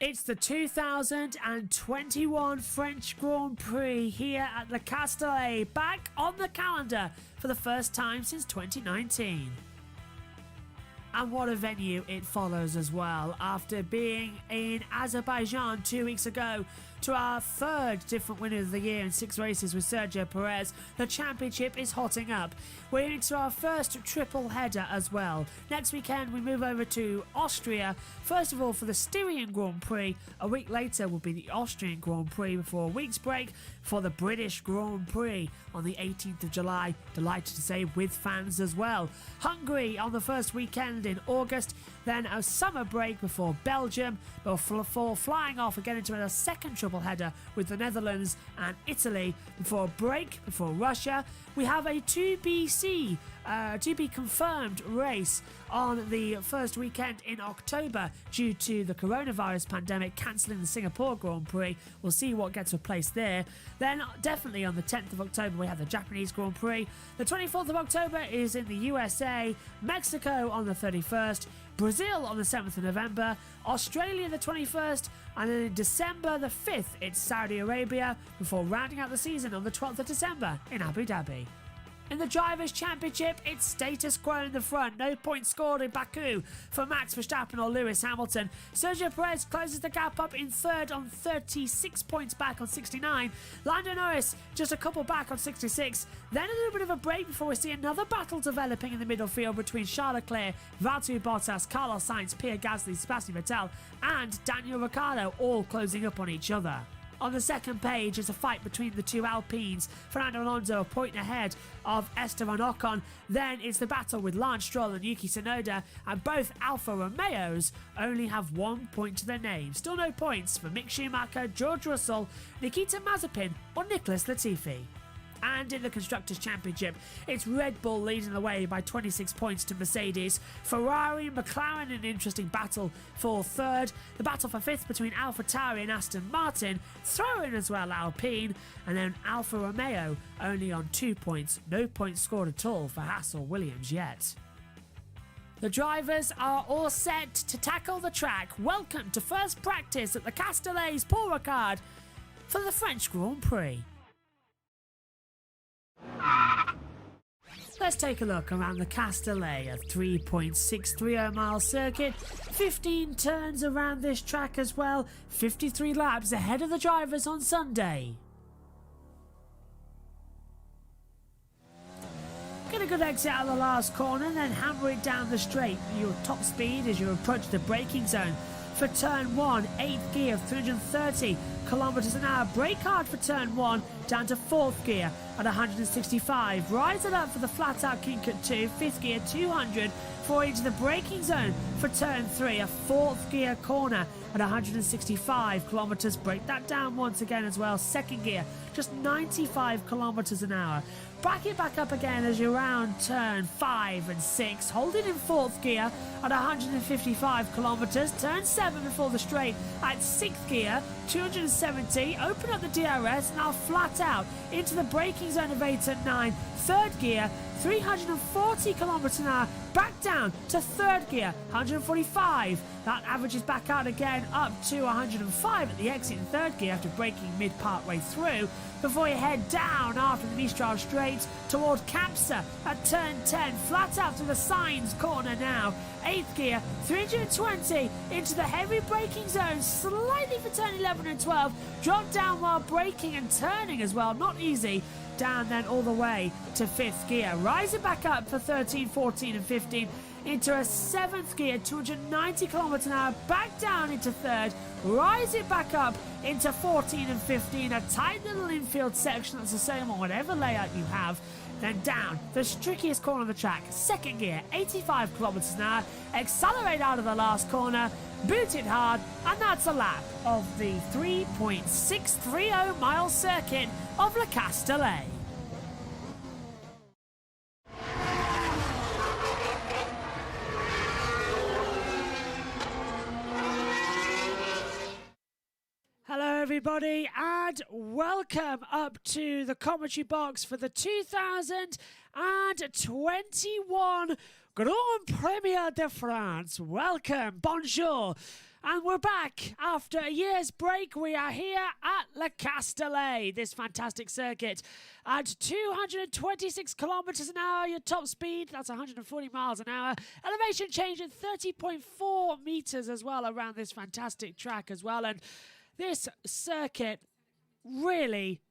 It's the 2021 French Grand Prix here at Le Castellet, back on the calendar for the first time since 2019. And what a venue it follows as well, after being in Azerbaijan 2 weeks ago to our third different winner of the year in 6 races with Sergio Perez. The championship is hotting up. We're into our first triple header as well. Next weekend we move over to Austria, first of all for the Styrian Grand Prix. A week later will be the Austrian Grand Prix before a week's break for the British Grand Prix on the 18th of July, delighted to say, with fans as well. Hungary on the first weekend in August, then a summer break before Belgium, before flying off again into a second triple header with the Netherlands and Italy before a break before Russia. We have a to be confirmed race on the first weekend in October due to the coronavirus pandemic cancelling the Singapore Grand Prix. We'll see what gets replaced there. Then definitely on the 10th of October we have the Japanese Grand Prix. The 24th of October is in the USA, Mexico on the 31st, Brazil on the 7th of November, Australia the 21st, and then in December the 5th it's Saudi Arabia before rounding out the season on the 12th of December in Abu Dhabi. In the Drivers' Championship, it's status quo in the front. No points scored in Baku for Max Verstappen or Lewis Hamilton. Sergio Perez closes the gap up in third on 36 points back on 69. Lando Norris just a couple back on 66. Then a little bit of a break before we see another battle developing in the middle field between Charles Leclerc, Valtteri Bottas, Carlos Sainz, Pierre Gasly, Sebastian Vettel and Daniel Ricciardo, all closing up on each other. On the second page is a fight between the two Alpines. Fernando Alonso a point ahead of Esteban Ocon. Then it's the battle with Lance Stroll and Yuki Tsunoda, and both Alfa Romeos only have 1 point to their name. Still no points for Mick Schumacher, George Russell, Nikita Mazepin or Nicholas Latifi. And in the Constructors' Championship, it's Red Bull leading the way by 26 points to Mercedes. Ferrari and McLaren in an interesting battle for third. The battle for fifth between AlphaTauri and Aston Martin. Throw in as well Alpine. And then Alfa Romeo only on 2 points. No points scored at all for Haas or Williams yet. The drivers are all set to tackle the track. Welcome to first practice at the Castellet's Paul Ricard for the French Grand Prix. Let's take a look around the Castellet, a 3.630 mile circuit, 15 turns around this track as well, 53 laps ahead of the drivers on Sunday. Get a good exit out of the last corner and then hammer it down the straight at your top speed as you approach the braking zone. For turn 1, 8th gear, 330 kilometers an hour. Brake hard for turn 1, down to 4th gear at 165. Rise it up for the flat out kink at 2, 5th gear, 200. For into the braking zone for turn 3, a 4th gear corner at 165 kilometers. Brake that down once again as well. 2nd gear, just 95 kilometers an hour. Back it back up again as you round turn 5 and 6. Hold it in 4th gear at 155 kilometers. Turn 7 before the straight at 6th gear, 270. Open up the DRS and now flat out into the braking zone of 8 and 9. 3rd gear, 340 kilometers an hour. Back down to 3rd gear, 145. That averages back out again up to 105 at the exit in 3rd gear after braking mid-part way through, before you head down after the Mistral Straight toward Capsa at turn 10, flat out to the Signs corner now. 8th gear, 320 into the heavy braking zone, slightly for turn 11 and 12. Drop down while braking and turning as well, not easy. Down then all the way to 5th gear. Rise it back up for 13, 14 and 15 into a 7th gear, 290 kilometers an hour. Back down into 3rd. Rise it back up into 14 and 15. A tight little infield section that's the same on whatever layout you have. Then down the trickiest corner of the track. 2nd gear, 85 kilometers an hour. Accelerate out of the last corner. Boot it hard. And that's a lap of the 3.630 mile circuit of Le Castellet. Hello everybody and welcome up to the commentary box for the 2021 Grand Premier de France. Welcome, bonjour. And we're back. After a year's break, we are here at Le Castellet, this fantastic circuit. At 226 kilometres an hour, your top speed, that's 140 miles an hour. Elevation change at 30.4 metres as well around this fantastic track as well. And this circuit really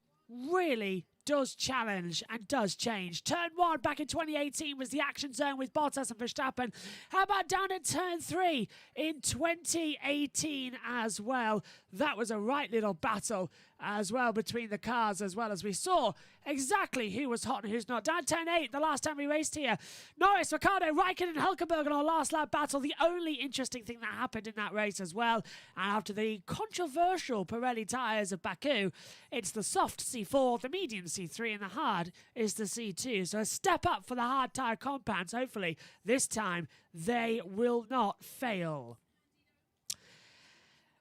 does challenge and does change. Turn 1 back in 2018 was the action zone with Bottas and Verstappen. How about down at turn 3 in 2018 as well? That was a right little battle as well between the cars, as well as we saw exactly who was hot and who's not. Down turn 8, the last time we raced here, Norris, Ricciardo, Raikkonen and Hülkenberg in our last lap battle. The only interesting thing that happened in that race as well. And after the controversial Pirelli tyres of Baku, it's the soft C4, the medium C3 and the hard is the C2. So a step up for the hard tyre compounds. Hopefully this time they will not fail.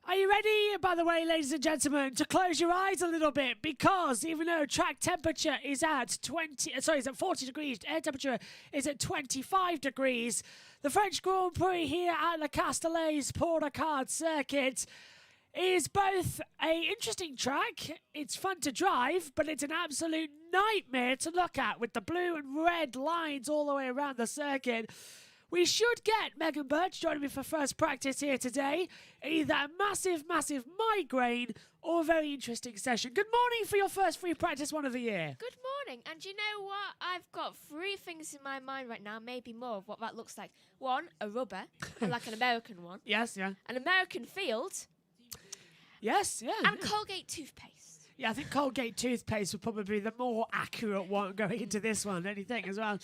Are you ready, by the way, ladies and gentlemen, to close your eyes a little bit? Because even though track temperature is at 40 degrees, air temperature is at 25 degrees, the French Grand Prix here at Le Castellet's Paul Ricard circuit is both an interesting track, it's fun to drive, but it's an absolute nightmare to look at with the blue and red lines all the way around the circuit. We should get Megan Birch joining me for first practice here today. Either a massive migraine or a very interesting session. Good morning for your first free practice one of the year. Good morning. And you know what? I've got 3 things in my mind right now, maybe more of what that looks like. 1, a rubber, like an American one. Yes, yeah. An American field. Yes, yeah. And Colgate toothpaste. Yeah, I think Colgate toothpaste would probably be the more accurate one going into this one, don't you think, as well?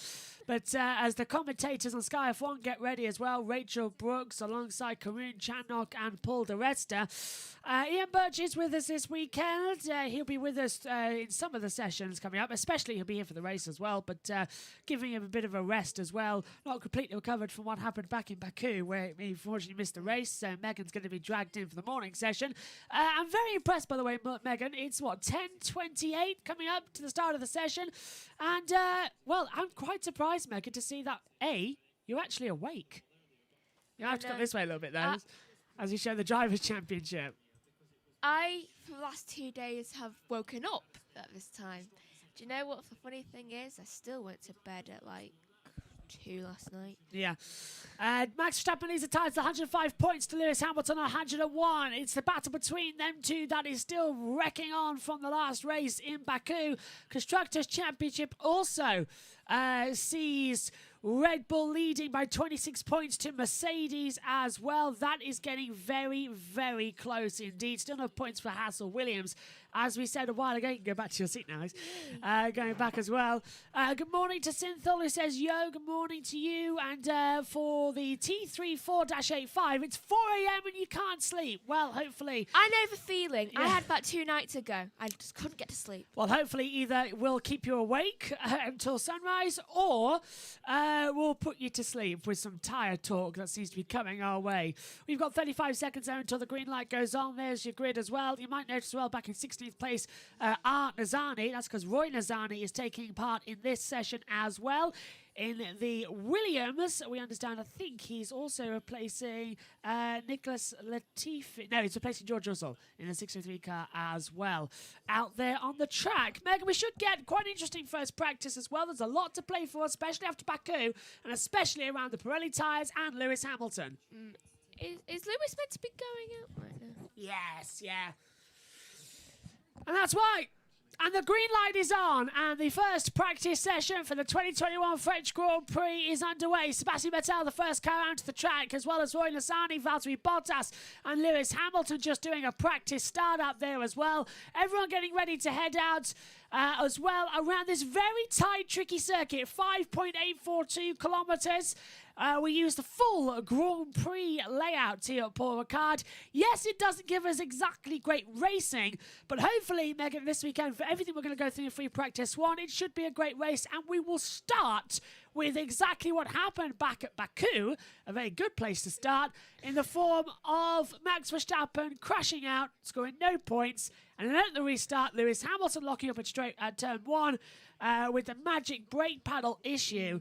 But as the commentators on Sky F1 get ready as well, Rachel Brooks alongside Karun Chandok and Paul de Resta. Ian Birch is with us this weekend. He'll be with us in some of the sessions coming up, especially he'll be here for the race as well, but giving him a bit of a rest as well. Not completely recovered from what happened back in Baku, where he unfortunately missed the race, so Megan's going to be dragged in for the morning session. I'm very impressed, by the way, Megan. It's 10:28 coming up to the start of the session. And, well, I'm quite surprised, Megan, to see that, you're actually awake. You have to come this way a little bit, though, as we show the Drivers' Championship. I, for the last 2 days, have woken up at this time. Do you know what the funny thing is? I still went to bed at, 2 last night. Yeah. Max Verstappen leads the titles, 105 points to Lewis Hamilton, 101. It's the battle between them two that is still wrecking on from the last race in Baku. Constructors' Championship also sees Red Bull leading by 26 points to Mercedes as well. That is getting very close indeed. Still no points for Hassel Williams. As we said a while ago, you can go back to your seat now, guys. Going back as well. Good morning to Synthol, who says, yo, good morning to you. And for the T34-85, it's 4 a.m. and you can't sleep. Well, hopefully... I know the feeling. Yeah. I had that 2 nights ago. I just couldn't get to sleep. Well, hopefully either we'll keep you awake until sunrise or we'll put you to sleep with some tyre talk that seems to be coming our way. We've got 35 seconds there until the green light goes on. There's your grid as well. You might notice as well back in 16th place, Art Nazani. That's because Roy Nazani is taking part in this session as well. In the Williams, we understand, I think he's also replacing Nicholas Latifi. No, he's replacing George Russell in the 603 car as well. Out there on the track. Megan, we should get quite an interesting first practice as well. There's a lot to play for, especially after Baku, and especially around the Pirelli tyres and Lewis Hamilton. Is Lewis meant to be going out right now? Yes, yeah. And that's why. And the green light is on, and the first practice session for the 2021 French Grand Prix is underway. Sebastian Vettel, the first car onto the track, as well as Roy Lasani, Valtteri Bottas, and Lewis Hamilton just doing a practice start up there as well. Everyone getting ready to head out as well around this very tight, tricky circuit, 5.842 kilometres. We use the full Grand Prix layout here at Paul Ricard. Yes, it doesn't give us exactly great racing, but hopefully, Megan, this weekend, for everything we're going to go through in free practice one, it should be a great race, and we will start with exactly what happened back at Baku, a very good place to start, in the form of Max Verstappen crashing out, scoring no points, and then at the restart, Lewis Hamilton locking up at turn 1 with the magic brake paddle issue,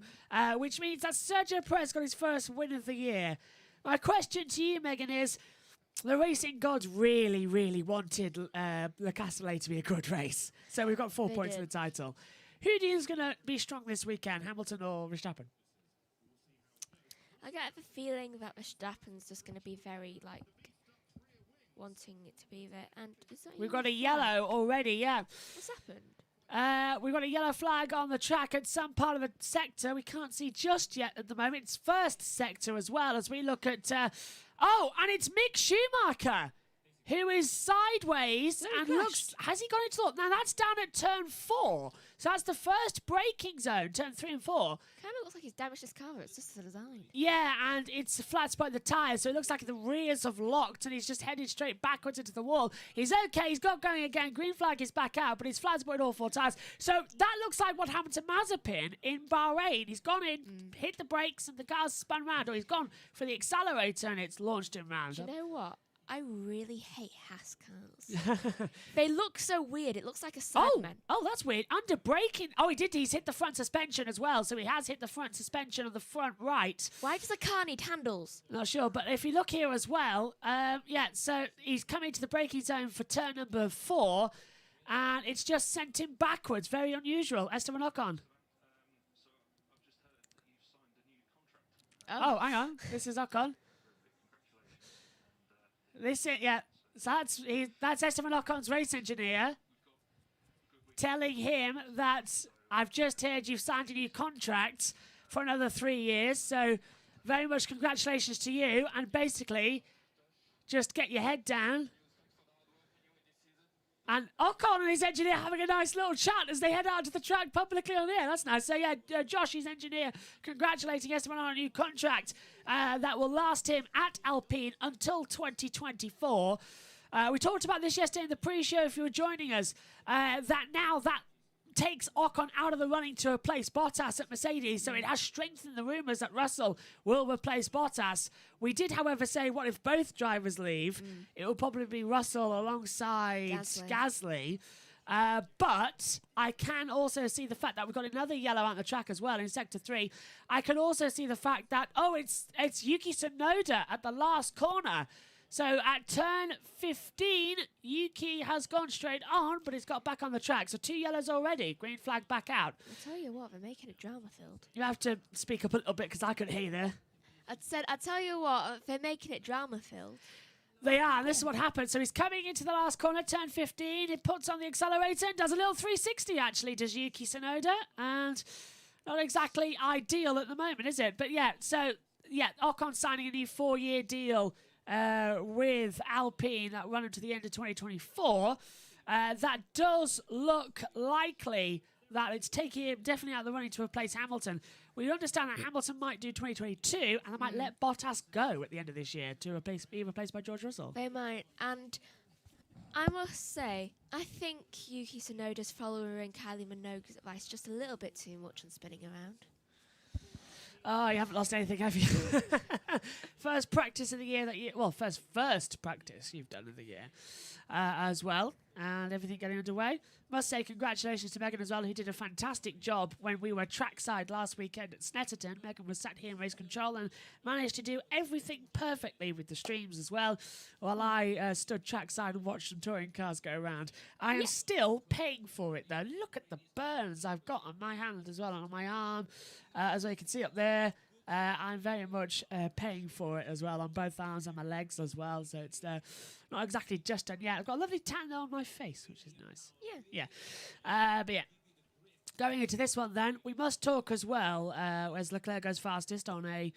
which means that Sergio Perez got his first win of the year. My question to you, Megan, is The racing gods really, really wanted Le Castellet to be a good race. So we've got 4 points for the title. Who do you think is going to be strong this weekend, Hamilton or Verstappen? I get the feeling that Verstappen's just going to be very, like, wanting it to be there. And is that We've got a flag? yellow already, yeah. What's happened? We've got a yellow flag on the track at some part of the sector. We can't see just yet at the moment. It's first sector as well as we look at... oh, and it's Mick Schumacher, who is sideways and looks... Has he gone into the... Now, that's down at turn 4. So that's the first braking zone, turn 3 and 4. Kind of looks like he's damaged his car. It's just the design. Yeah, and it's a flat spot in the tyres, so it looks like the rears have locked and he's just headed straight backwards into the wall. He's okay, he's got going again. Green flag is back out, but he's flat spotted all 4 tyres. So that looks like what happened to Mazepin in Bahrain. He's gone in, hit the brakes, and the car's spun round, or he's gone for the accelerator and it's launched him round. Do you know what? I really hate Haas cars. They look so weird. It looks like a Sideman. Oh, that's weird. Under braking. Oh, he did. He's hit the front suspension as well. So he has hit the front suspension on the front right. Why does a car need handles? Not sure. But if you look here as well, yeah, so he's coming to the braking zone for turn number 4. And it's just sent him backwards. Very unusual. Esteban Ocon. Oh, hang on. This is Ocon. This is, yeah, so that's Esteban Ocon's race engineer telling him that I've just heard you've signed a new contract for another 3 years, so very much congratulations to you, and basically just get your head down. And Ocon and his engineer having a nice little chat as they head out to the track publicly on air. That's nice. So, yeah, Josh, his engineer, congratulating Esteban on a new contract that will last him at Alpine until 2024. We talked about this yesterday in the pre-show if you were joining us, that now that takes Ocon out of the running to replace Bottas at Mercedes, so it has strengthened the rumours that Russell will replace Bottas. We did, however, say, what if both drivers leave? It will probably be Russell alongside Gasly. But I can also see the fact that we've got another yellow on the track as well in Sector 3. I can also see the fact that, it's Yuki Tsunoda at the last corner. So at turn 15, Yuki has gone straight on, but he's got back on the track. So 2 yellows already. Green flag back out. I'll tell you what, they're making it drama-filled. You have to speak up a little bit because I couldn't hear you there. I'd tell you what, they're making it drama-filled. They are, and this is what happens. So he's coming into the last corner, turn 15. He puts on the accelerator and does a little 360, actually, does Yuki Tsunoda. And not exactly ideal at the moment, is it? But yeah, so, yeah, Ocon signing a new 4-year deal with Alpine that run into the end of 2024. That does look likely that it's taking him definitely out of the running to replace Hamilton. We understand that Hamilton might do 2022 and they might let Bottas go at the end of this year to be replaced by George Russell. They might. And I must say, I think Yuki Tsunoda's following Kylie Minogue's advice just a little bit too much on spinning around. Oh, you haven't lost anything, have you? First practice of the year that you... Well, first practice you've done of the year as well. And everything getting underway. Must say congratulations to Megan as well, who did a fantastic job when we were trackside last weekend at Snetterton. Megan was sat here in race control and managed to do everything perfectly with the streams as well, while I stood trackside and watched some touring cars go around. I am still paying for it, though. Look at the burns I've got on my hand as well, and on my arm, as you can see up there. I'm very much paying for it as well on both arms and my legs as well, so it's not exactly just done yet. I've got a lovely tan on my face, which is nice. Yeah. But yeah, going into this one then, we must talk as well as Leclerc goes fastest on a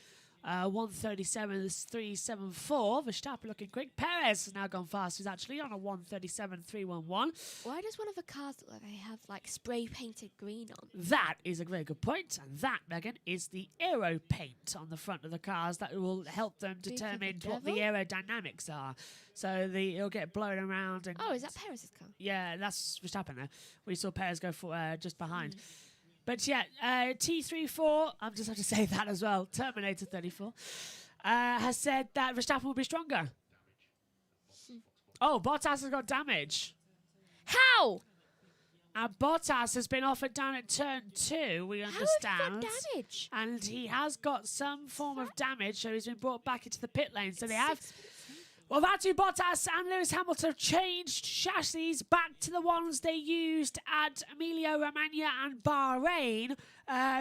1:37.374. Verstappen looking quick. Perez has now gone fast. He's actually on a 1:37.311. Why does one of the cars look like they have like spray painted green on? That is a very good point. And that, Megan, is the aero paint on the front of the cars that will help them determine what the aerodynamics are. So it'll get blown around. And is that Perez's car? Yeah, that's Verstappen there. We saw Perez go for just behind. But yeah, T34, I'm just have to say that as well, Terminator 34, has said that Verstappen will be stronger. Oh, Bottas has got damage. How? And Bottas has been offered down at turn 2, we understand. How has he got damage? And he has got some form of damage, so he's been brought back into the pit lane. So they have... Well, Valtteri Bottas and Lewis Hamilton have changed chassis back to the ones they used at Emilia-Romagna and Bahrain.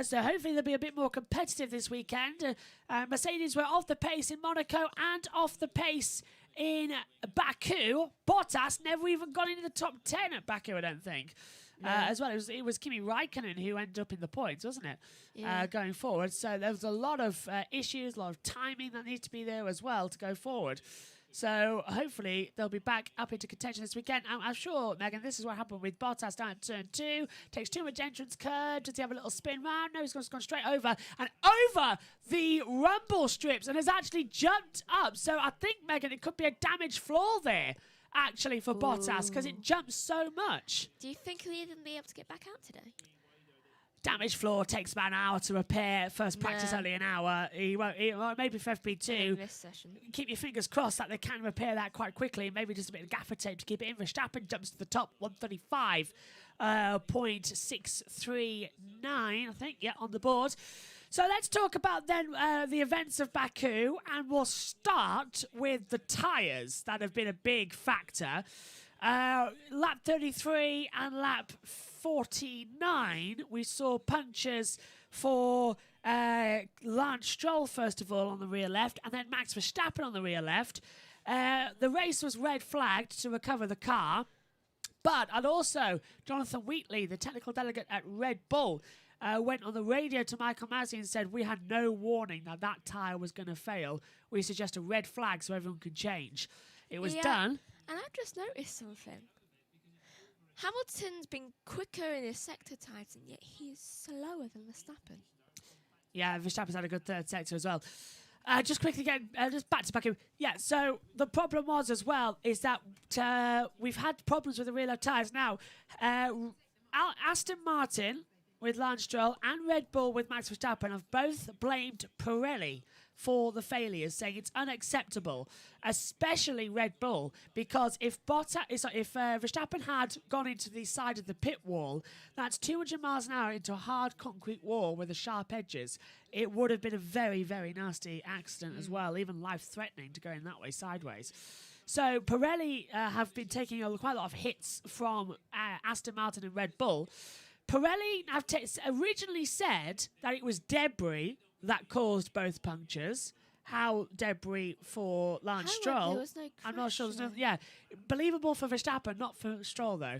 So hopefully they'll be a bit more competitive this weekend. Mercedes were off the pace in Monaco and off the pace in Baku. Bottas never even got into the top 10 at Baku, I don't think. As well, it was Kimi Raikkonen who ended up in the points, wasn't it? Yeah. Going forward. So there was a lot of issues, a lot of timing that needs to be there as well to go forward. So hopefully they'll be back up into contention this weekend. I'm sure, Megan, this is what happened with Bottas down at turn 2. Takes too much entrance curve. Does he have a little spin round? No, he's gone straight over and over the rumble strips and has actually jumped up. So I think, Megan, it could be a damaged floor there, actually, for Bottas because it jumps so much. Do you think he'll even be able to get back out today? Damaged floor takes about an hour to repair. First practice only an hour. He won't. Maybe for FP2. This session. Keep your fingers crossed that they can repair that quite quickly. Maybe just a bit of gaffer tape to keep it in. Verstappen jumps to the top, 135.639, I think. Yeah, on the board. So let's talk about then the events of Baku, and we'll start with the tyres that have been a big factor. Lap 33 and lap 49, we saw punctures for Lance Stroll, first of all, on the rear left, and then Max Verstappen on the rear left. The race was red flagged to recover the car, and also Jonathan Wheatley, the technical delegate at Red Bull, went on the radio to Michael Masi and said, we had no warning that tyre was going to fail. We suggest a red flag so everyone can change. It was done. And I've just noticed something. Hamilton's been quicker in his sector times, and yet he is slower than Verstappen. Yeah, Verstappen's had a good third sector as well. Just quickly again, just back to Baku. Yeah, so the problem was as well is that we've had problems with the rear left tyres. Now, Aston Martin with Lance Stroll and Red Bull with Max Verstappen have both blamed Pirelli for the failures, saying it's unacceptable, especially Red Bull, because if Verstappen had gone into the side of the pit wall, that's 200 miles an hour into a hard concrete wall with the sharp edges. It would have been a very, very nasty accident as well, even life-threatening to go in that way sideways. So Pirelli have been taking quite a lot of hits from Aston Martin and Red Bull. Pirelli have originally said that it was debris that caused both punctures. How debris for Lance Stroll? There was no crash, I'm not sure. Believable for Verstappen, not for Stroll though.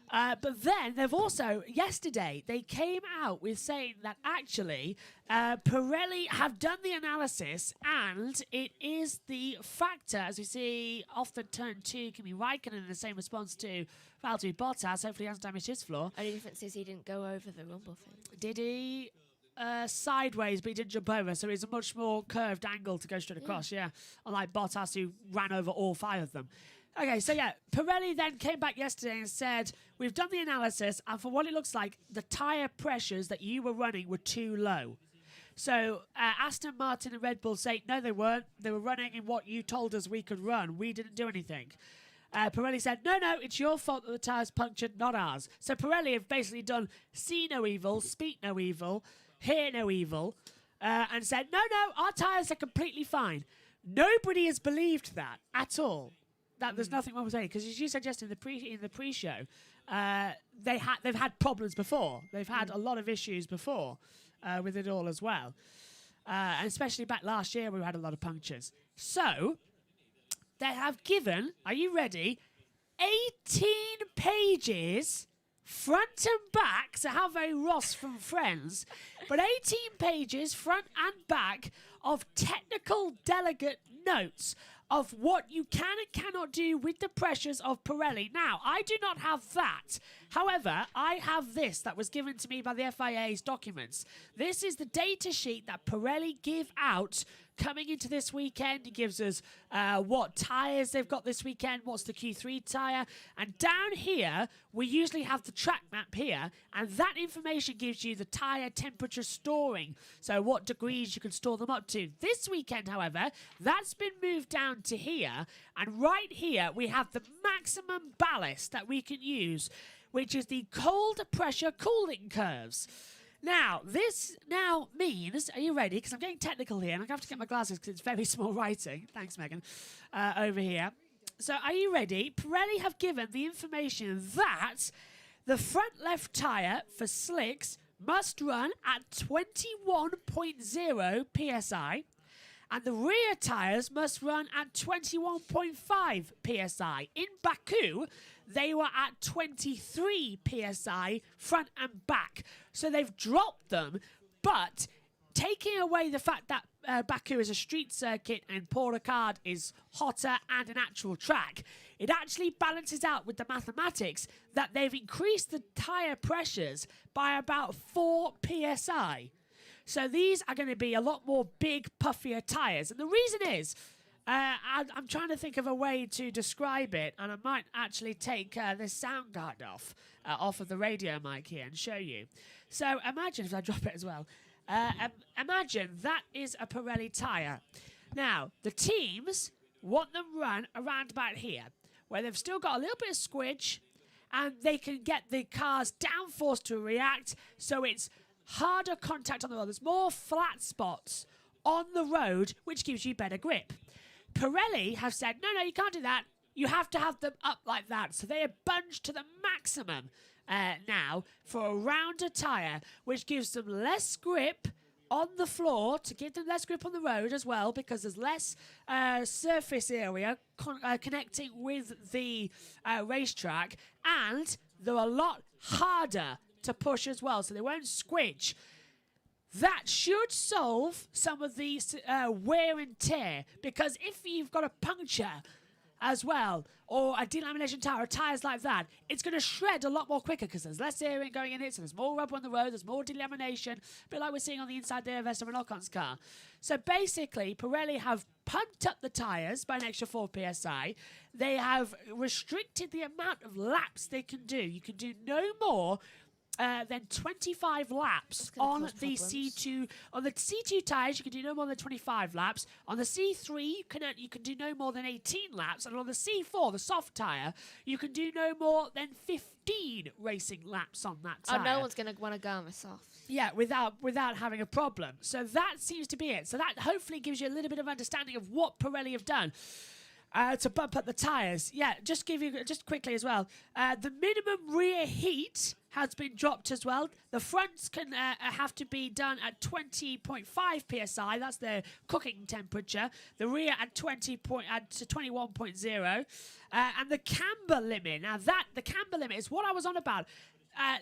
But then they've also yesterday they came out with saying that actually Pirelli have done the analysis and it is the factor, as we see off the turn 2, Kimi Raikkonen in the same response to Valtteri Bottas. Hopefully he hasn't damaged his floor. Only difference is he didn't go over the rumble thing. Did he? Sideways, but he didn't jump over, so it's a much more curved angle to go straight across, unlike Bottas, who ran over all 5 of them. Okay, so Pirelli then came back yesterday and said, we've done the analysis, and for what it looks like, the tyre pressures that you were running were too low. So Aston Martin and Red Bull say, no, they weren't. They were running in what you told us we could run. We didn't do anything. Pirelli said, no, it's your fault that the tyres punctured, not ours. So Pirelli have basically done see no evil, speak no evil, hear no evil, and said, no, our tyres are completely fine. Nobody has believed that at all. That there's nothing wrong with it, because as you suggested in the pre-show, they've had problems before. They've had a lot of issues before with it all as well, and especially back last year we had a lot of punctures. So they have given, are you ready, 18 pages front and back, so how very Ross from Friends, but 18 pages front and back of technical delegate notes of what you can and cannot do with the pressures of Pirelli. Now, I do not have that. However, I have this that was given to me by the FIA's documents. This is the data sheet that Pirelli give out coming into this weekend. It gives us what tyres they've got this weekend, what's the Q3 tyre, and down here we usually have the track map here, and that information gives you the tyre temperature storing, so what degrees you can store them up to. This weekend, however, that's been moved down to here, and right here we have the maximum ballast that we can use, which is the cold pressure cooling curves. Now, this now means, are you ready? Because I'm getting technical here, and I'm going to have to get my glasses because it's very small writing. Thanks, Megan. Over here. So, are you ready? Pirelli have given the information that the front left tyre for slicks must run at 21.0 psi, and the rear tyres must run at 21.5 psi. In Baku, they were at 23 psi front and back. So they've dropped them, but taking away the fact that Baku is a street circuit and Paul Ricard is hotter and an actual track, it actually balances out with the mathematics that they've increased the tyre pressures by about 4 psi. So these are going to be a lot more big, puffier tyres. And the reason is, I'm trying to think of a way to describe it, and I might actually take this sound card off of the radio mic here and show you. So imagine, if I drop it as well, imagine that is a Pirelli tyre. Now, the teams want them run around about here, where they've still got a little bit of squidge, and they can get the car's downforce to react, so it's harder contact on the road. There's more flat spots on the road, which gives you better grip. Pirelli have said, no, you can't do that. You have to have them up like that. So they are bunched to the maximum now for a rounder tyre, which gives them less grip on the floor, to give them less grip on the road as well, because there's less surface area connecting with the racetrack, and they're a lot harder to push as well, so they won't squidge. That should solve some of the wear and tear, because if you've got a puncture as well, or a delamination tyre, or tyres like that, it's going to shred a lot more quicker because there's less air going in it, so there's more rubber on the road, there's more delamination, a bit like we're seeing on the inside there of Esteban Ocon's car. So basically, Pirelli have pumped up the tyres by an extra 4 psi. They have restricted the amount of laps they can do. You can do no more than 25 laps on the C2. On the C2 tyres, you can do no more than 25 laps. On the C3, you can do no more than 18 laps. And on the C4, the soft tyre, you can do no more than 15 racing laps on that tyre. Oh, no one's going to want to go on the soft. Yeah, without having a problem. So that seems to be it. So that hopefully gives you a little bit of understanding of what Pirelli have done. To bump up the tyres. Yeah, just quickly as well. The minimum rear heat has been dropped as well. The fronts can have to be done at 20.5 psi. That's their cooking temperature. The rear at 21.0. And the camber limit. Now the camber limit is what I was on about.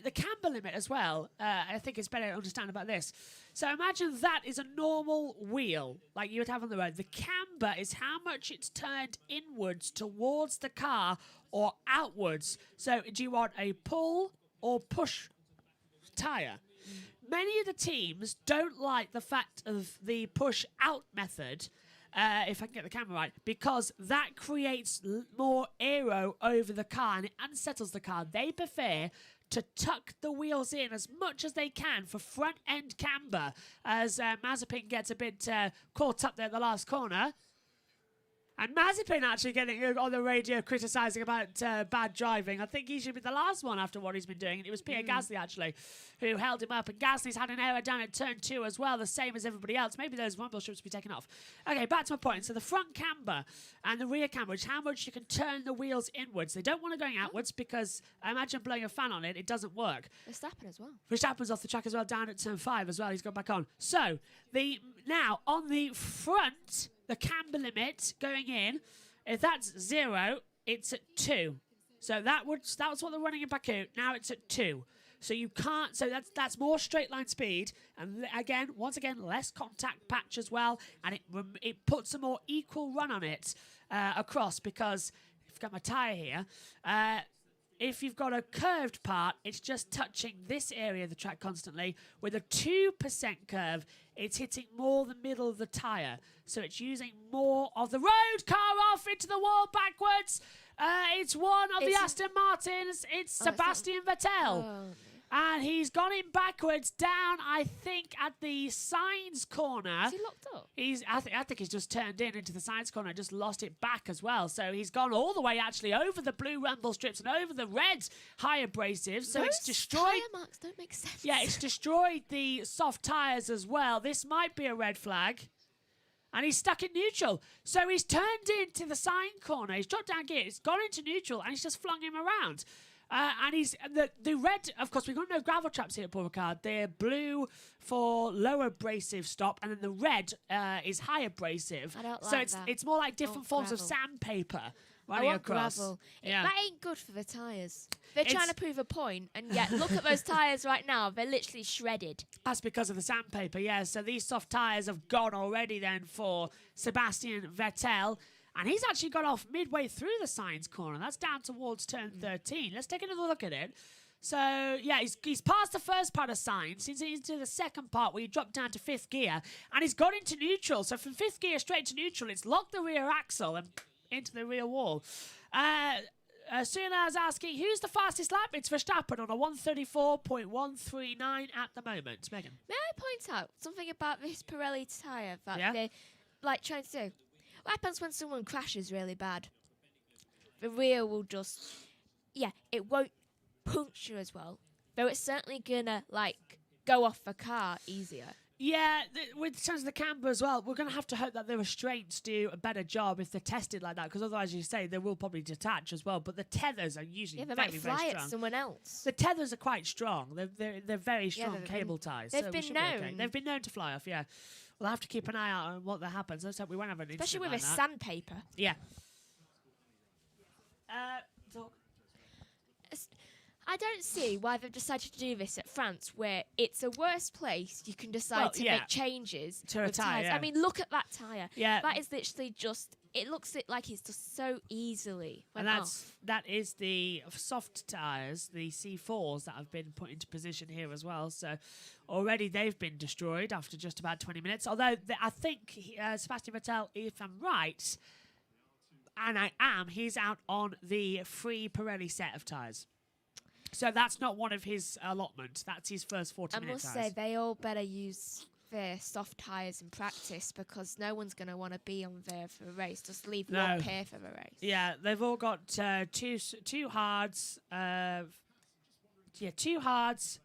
The camber limit as well, I think it's better to understand about this. So imagine that is a normal wheel, like you would have on the road. The camber is how much it's turned inwards towards the car or outwards. So do you want a pull or push tyre? Many of the teams don't like the fact of the push-out method, if I can get the camera right, because that creates more aero over the car and it unsettles the car. They prefer to tuck the wheels in as much as they can for front-end camber, as Mazepin gets a bit caught up there at the last corner. And Mazepin actually getting on the radio criticising about bad driving. I think he should be the last one after what he's been doing. And it was Pierre Gasly, actually, who held him up. And Gasly's had an error down at turn 2 as well, the same as everybody else. Maybe those rumble strips will be taken off. Okay, back to my point. So the front camber and the rear camber is how much you can turn the wheels inwards. They don't want to go outwards because, imagine blowing a fan on it, it doesn't work. Verstappen as well. Verstappen's off the track as well, down at turn 5 as well. He's got back on. So, now, on the front, the camber limit going in, if that's 0, it's at 2. So that's what they're running in Baku. Now it's at 2. So you can't. So that's more straight line speed, and once again, less contact patch as well, and it puts a more equal run on it across, because if I've got my tyre here. If you've got a curved part, it's just touching this area of the track constantly. With a 2% curve, it's hitting more the middle of the tyre. So it's using more of the road. Car off into the wall backwards. It's one of the Aston Martins. It's Sebastian Vettel. And he's gone in backwards down, I think, at the signs corner. Is he locked up? I think he's just turned into the signs corner and just lost it back as well. So he's gone all the way, actually, over the blue rumble strips and over the red high abrasives. So it's destroyed. Tyre marks don't make sense. Yeah, it's destroyed the soft tyres as well. This might be a red flag. And he's stuck in neutral. So he's turned into the sign corner. He's dropped down gear. He's gone into neutral and he's just flung him around. And he's the red, of course, we've got no gravel traps here at Paul Ricard. They're blue for low abrasive stop, and then the red is high abrasive. I don't so like it's more like different forms of gravel. sandpaper I running want across. gravel. Yeah. That ain't good for the tyres. They're It's- trying to prove a point, and yet look at those tyres right now. They're literally shredded. That's because of the sandpaper, yeah. So these soft tyres have gone already then for Sebastian Vettel. And he's actually got off midway through the signs corner. That's down towards turn 13. Let's take another look at it. So, yeah, he's passed the first part of signs. He's into the second part where he dropped down to 5th gear. And he's got into neutral. So from 5th gear straight to neutral, it's locked the rear axle and into the rear wall. Suna's asking, who's the fastest lap? It's Verstappen on a 134.139 at the moment. Megan. May I point out something about this Pirelli tyre that Yeah? they're trying to do? What happens when someone crashes really bad? The rear will just, it won't puncture as well. Though it's certainly gonna go off the car easier. Yeah, with terms of the camber as well, we're going to have to hope that the restraints do a better job if they're tested like that, because otherwise, as you say, they will probably detach as well. But the tethers are usually They very, might very fly strong. at someone else. The tethers are quite strong. They're very strong cable ties. they've so we been should be okay. known. They've been known to fly off. Yeah, we'll have to keep an eye out on what that happens. Let's hope we won't have an Especially incident with like a that. sandpaper. Yeah. I don't see why they've decided to do this at France, where it's a worse place. You can decide to make changes to a with tyre. tyres. Yeah. I mean, look at that tyre. Yeah. That is literally just. It looks like it's just so easily went And off. that is the soft tyres, the C4s that have been put into position here as well. So already they've been destroyed after just about 20 minutes. Although I think Sebastian Vettel, if I'm right, and I am, he's out on the free Pirelli set of tyres. So that's not one of his allotment. That's his first 40-minute I must tyres. say, they all better use their soft tyres in practice, because no one's going to want to be on there for a race. Just leave one pair for the race. Yeah, they've all got two hards, 2 hards,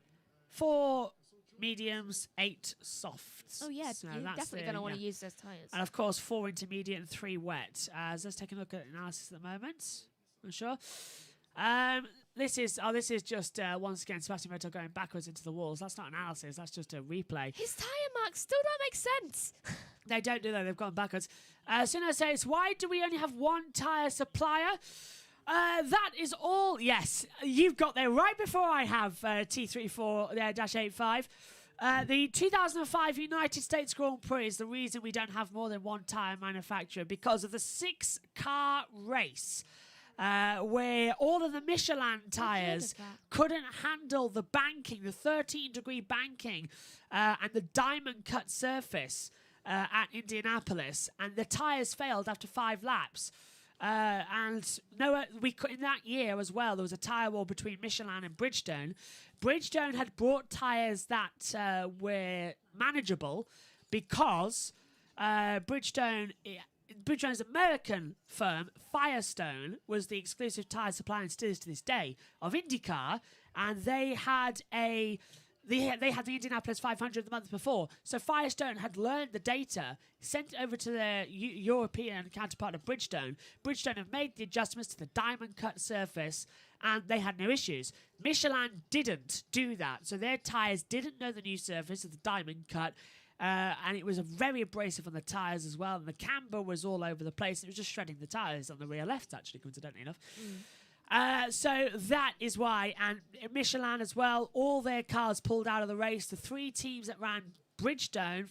4 mediums, 8 softs. Oh, yeah, So you're that's definitely going to want to use those tyres. And of course, 4 intermediate and 3 wet. So let's take a look at analysis at the moment. I'm sure. This is just once again Sebastian Vettel going backwards into the walls. That's not analysis. That's just a replay. His tyre marks still don't make sense. They don't do that. They've gone backwards. Suna says, why do we only have one tyre supplier? That is all. Yes, you've got there right before I have T34-85. The 2005 United States Grand Prix is the reason we don't have more than one tyre manufacturer, because of the 6-car race. Where all of the Michelin tyres couldn't handle the banking, the 13-degree banking, and the diamond-cut surface at Indianapolis, and the tyres failed after 5 laps. And in that year as well, there was a tyre war between Michelin and Bridgestone. Bridgestone had brought tyres that were manageable because Bridgestone's American firm, Firestone, was the exclusive tyre supplier and still is to this day of IndyCar, and they had the Indianapolis 500 the month before. So Firestone had learned the data, sent it over to their European counterpart of Bridgestone. Bridgestone have made the adjustments to the diamond cut surface, and they had no issues. Michelin didn't do that, so their tyres didn't know the new surface of the diamond cut. And it was very abrasive on the tyres as well, and the camber was all over the place. It was just shredding the tyres on the rear left, actually, coincidentally enough. So that is why, and Michelin as well, all their cars pulled out of the race. The 3 teams that ran Bridgestone,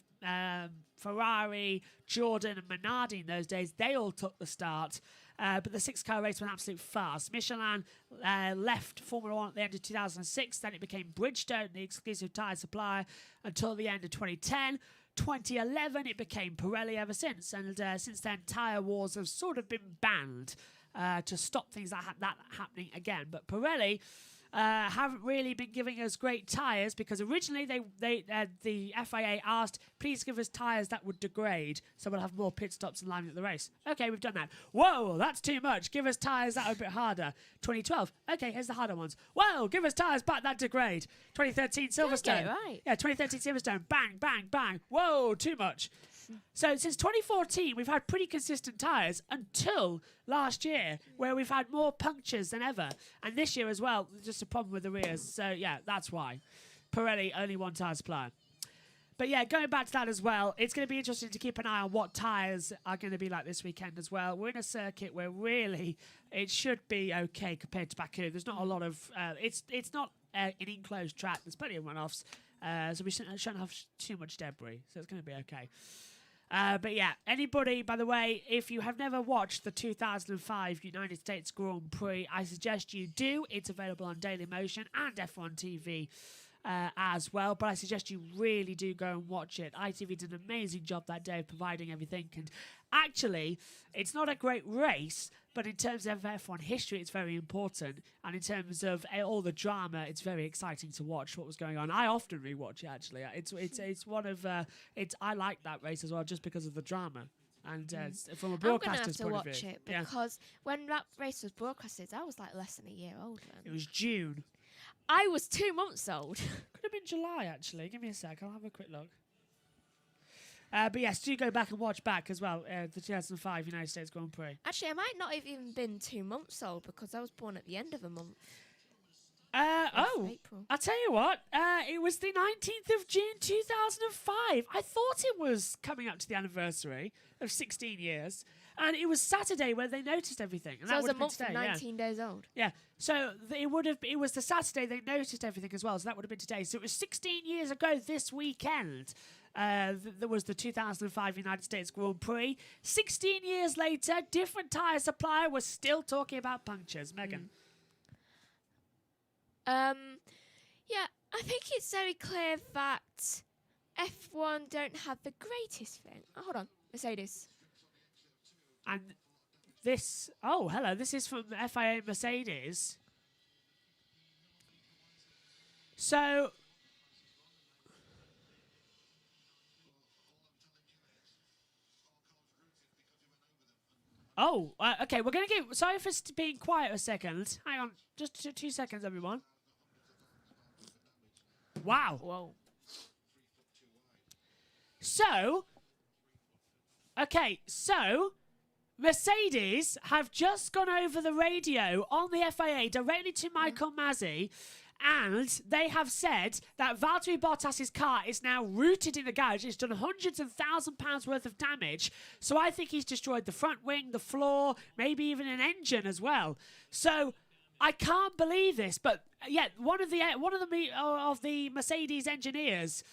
Ferrari, Jordan and Minardi in those days, they all took the start. But the 6-car race went absolute fast. Michelin left Formula 1 at the end of 2006. Then it became Bridgestone, the exclusive tyre supplier, until the end of 2010. 2011, it became Pirelli ever since. And since then, tyre wars have sort of been banned to stop things like that happening again. But Pirelli haven't really been giving us great tyres because originally the FIA asked, please give us tyres that would degrade so we'll have more pit stops and lining up the race. Okay, we've done that. Whoa, that's too much. Give us tyres that are a bit harder. 2012. Okay, here's the harder ones. Whoa, give us tyres back that degrade. 2013 Silverstone. Right. Yeah, 2013 Silverstone. Bang, bang, bang. Whoa, too much. So since 2014, we've had pretty consistent tyres until last year, where we've had more punctures than ever. And this year as well, just a problem with the rears. So, yeah, that's why. Pirelli, only one tyre supplier. But, yeah, going back to that as well, it's going to be interesting to keep an eye on what tyres are going to be like this weekend as well. We're in a circuit where really it should be okay compared to Baku. There's not a lot of... it's not an enclosed track. There's plenty of runoffs. So we shouldn't have too much debris. So it's going to be okay. But yeah, anybody, by the way, if you have never watched the 2005 United States Grand Prix, I suggest you do. It's available on Daily Motion and F1 TV as well. But I suggest you really do go and watch it. ITV did an amazing job that day of providing everything. And actually, it's not a great race, but in terms of F1 history, it's very important. And in terms of all the drama, it's very exciting to watch what was going on. I often rewatch it, actually. It's one of... I like that race as well, just because of the drama. And from a broadcaster's point of view. I'm going to have to watch it, because when that race was broadcasted, I was like less than a year old then. It was June. I was 2 months old. Could have been July, actually. Give me a sec. I'll have a quick look. But yes, do go back and watch back as well, the 2005 United States Grand Prix. Actually, I might not have even been 2 months old because I was born at the end of a month. April. I'll tell you what, it was the 19th of June 2005. I thought it was coming up to the anniversary of 16 years. And it was Saturday where they noticed everything. And so that I was a month today, and 19 days old. Yeah. So it was the Saturday they noticed everything as well. So that would have been today. So it was 16 years ago this weekend. There was the 2005 United States Grand Prix. 16 years later, different tyre supplier was still talking about punctures. Megan. Yeah, I think it's very clear that F1 don't have the greatest thing. Oh, hold on, Mercedes. And this... Oh, hello. This is from FIA Mercedes. So... Oh, okay. We're going to give... Sorry for being quiet a second. Hang on. Just 2 seconds, everyone. Wow. Whoa. So... Okay, so... Mercedes have just gone over the radio on the FIA directly to Michael Masi, and they have said that Valtteri Bottas's car is now rooted in the garage. It's done hundreds of £1,000s worth of damage. So I think he's destroyed the front wing, the floor, maybe even an engine as well. So I can't believe this, but yeah, one of the Mercedes engineers